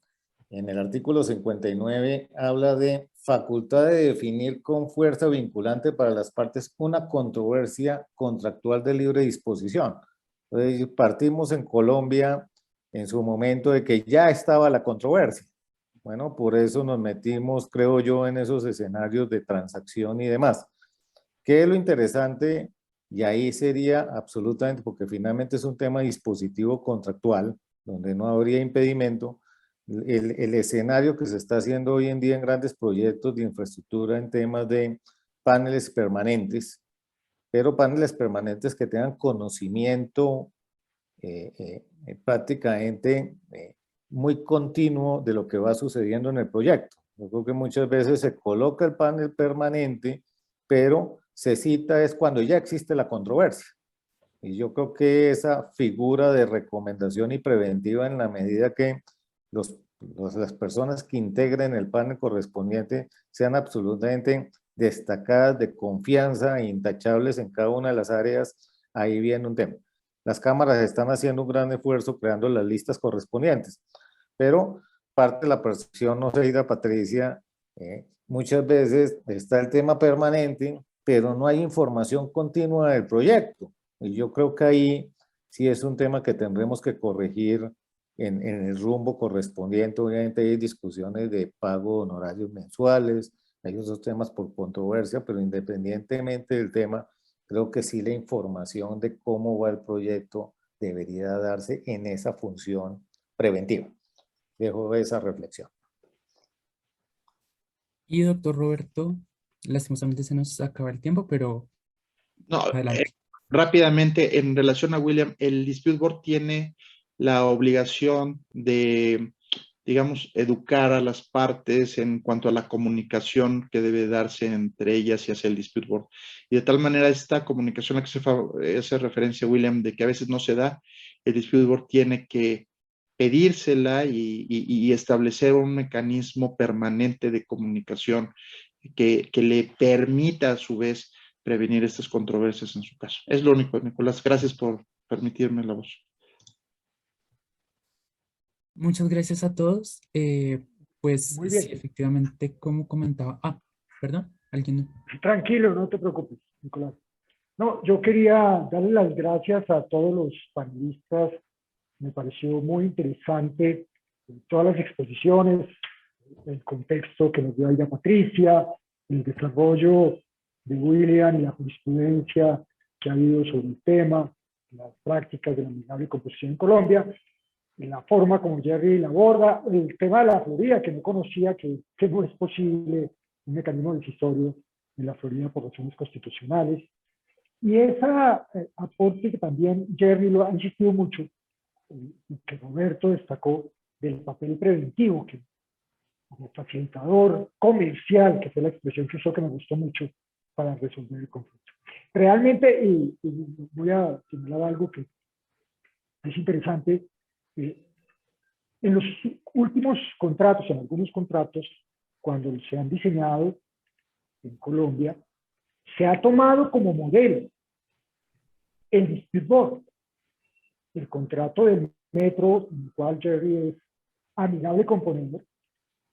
C: en el artículo 59 habla de facultad de definir con fuerza vinculante para las partes una controversia contractual de libre disposición. Entonces, partimos en Colombia en su momento de que ya estaba la controversia. Bueno, por eso nos metimos, creo yo, en esos escenarios de transacción y demás. ¿Qué es lo interesante? Y ahí sería absolutamente, porque finalmente es un tema dispositivo contractual, donde no habría impedimento, el escenario que se está haciendo hoy en día en grandes proyectos de infraestructura en temas de paneles permanentes, pero paneles permanentes que tengan conocimiento prácticamente muy continuo de lo que va sucediendo en el proyecto. Yo creo que muchas veces se coloca el panel permanente, pero se cita es cuando ya existe la controversia. Y yo creo que esa figura de recomendación y preventiva, en la medida que las personas que integren el panel correspondiente sean absolutamente destacadas, de confianza e intachables en cada una de las áreas, ahí viene un tema. Las cámaras están haciendo un gran esfuerzo creando las listas correspondientes, pero parte de la percepción, no sé, Patricia, muchas veces está el tema permanente, pero no hay información continua del proyecto. Y yo creo que ahí sí es un tema que tendremos que corregir en el rumbo correspondiente. Obviamente hay discusiones de pago de honorarios mensuales, hay otros temas por controversia, pero independientemente del tema, creo que sí la información de cómo va el proyecto debería darse en esa función preventiva. Dejo esa reflexión.
A: Y doctor Roberto, lastimosamente se nos acaba el tiempo, pero
E: No,
A: adelante.
E: rápidamente, en relación a William, el Dispute Board tiene la obligación de, digamos, educar a las partes en cuanto a la comunicación que debe darse entre ellas y hacia el Dispute Board. Y de tal manera esta comunicación a la que se hace referencia, William, de que a veces no se da, el Dispute Board tiene que pedírsela y establecer un mecanismo permanente de comunicación que le permita a su vez prevenir estas controversias en su caso. Es lo único, Nicolás. Gracias por permitirme la voz.
A: Muchas gracias a todos. Pues
F: Muy
A: sí,
F: bien,
A: efectivamente, como comentaba. Perdón, alguien.
F: tranquilo, no te preocupes, Nicolás. No, yo quería darle las gracias a todos los panelistas. Me pareció muy interesante todas las exposiciones, el contexto que nos dio Aida Patricia, el desarrollo de William y la jurisprudencia que ha habido sobre el tema, las prácticas de la amigable composición en Colombia, la forma como Jerry la aborda, el tema de la Florida, que no conocía que no es posible un mecanismo decisorio en la Florida por razones constitucionales. Y esa aporte que también Jerry lo ha insistido mucho, que Roberto destacó del papel preventivo, que como facilitador comercial, que fue la expresión que usó que me gustó mucho para resolver el conflicto. Realmente, y voy a señalar algo que es interesante, en los últimos contratos, en algunos contratos, cuando se han diseñado en Colombia, se ha tomado como modelo el Dispute Board, el contrato del metro, en el cual Jerry es amigable componente.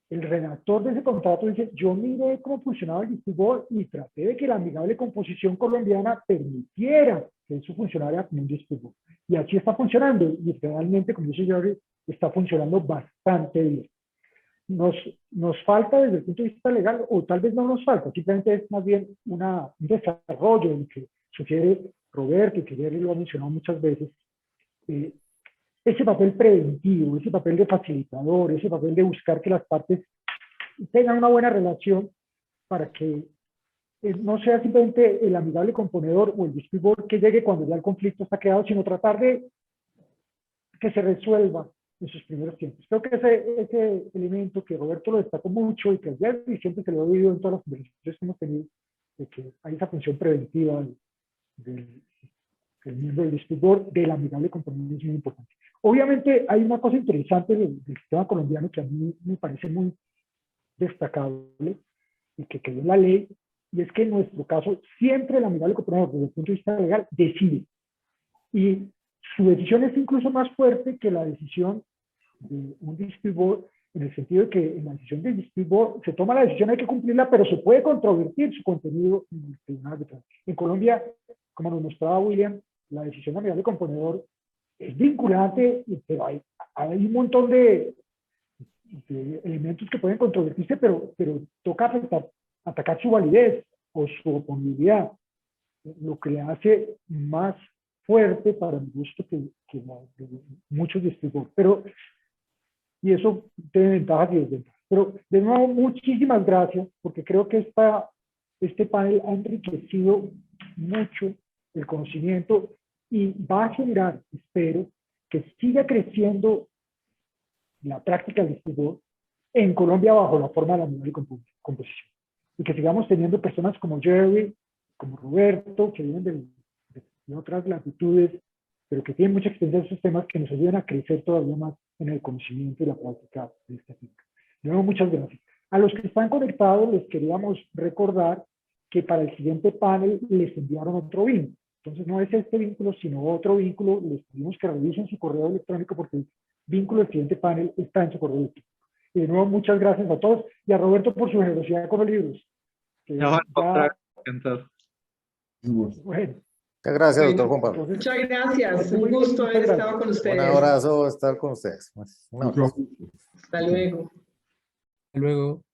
F: El redactor de ese contrato dice, yo miré cómo funcionaba el Dispute Board y traté de que la amigable composición colombiana permitiera que eso funcionara como un Dispute Board. Y así está funcionando, y realmente, como dice Jerry, está funcionando bastante bien. Nos falta desde el punto de vista legal, o tal vez no nos falta, simplemente es más bien un desarrollo en que sugiere Roberto, y que Jerry lo ha mencionado muchas veces, ese papel preventivo, ese papel de facilitador, ese papel de buscar que las partes tengan una buena relación para que no sea simplemente el amigable componedor o el dispute board que llegue cuando ya el conflicto está creado, sino tratar de que se resuelva en sus primeros tiempos. Creo que ese elemento que Roberto lo destacó mucho y que ya siempre se lo he oído en todas las conversaciones que hemos tenido, de que hay esa función preventiva del el miembro del Dispute Board del amigable componente es muy importante. Obviamente hay una cosa interesante del sistema colombiano que a mí me parece muy destacable y que quedó en la ley, y es que en nuestro caso siempre el amigable componente desde el punto de vista legal decide, y su decisión es incluso más fuerte que la decisión de un Dispute Board, en el sentido de que en la decisión del Dispute Board se toma la decisión, hay que cumplirla, pero se puede controvertir su contenido en el tribunal arbitral. En Colombia, como nos mostraba William, la decisión amigable componedor es vinculante, pero hay un montón de elementos que pueden controvertirse, pero toca atacar su validez o su oponibilidad, lo que le hace más fuerte para mi gusto que muchos distritos. Pero, y eso tiene ventajas y desventajas. Pero de nuevo, muchísimas gracias, porque creo que este panel ha enriquecido mucho el conocimiento y va a generar, espero, que siga creciendo la práctica del distribuidor en Colombia bajo la forma de la nivel composición. Y que sigamos teniendo personas como Jerry, como Roberto, que vienen de otras latitudes, pero que tienen mucha experiencia en estos temas, que nos ayuden a crecer todavía más en el conocimiento y la práctica de esta técnica. De nuevo, muchas gracias. A los que están conectados les queríamos recordar que para el siguiente panel les enviaron otro vínculo. Entonces no es este vínculo, sino otro vínculo. Les pedimos que revisen su correo electrónico porque el vínculo del siguiente panel está en su correo electrónico. Y de nuevo, muchas gracias a todos y a Roberto por su generosidad con los libros.
G: No, encantado.
F: Bueno.
C: Muchas gracias, doctor Juan Pablo.
B: Muchas gracias. Un gusto haber estado con ustedes.
C: Un abrazo estar con ustedes. Un abrazo.
B: Hasta luego.
A: Hasta luego.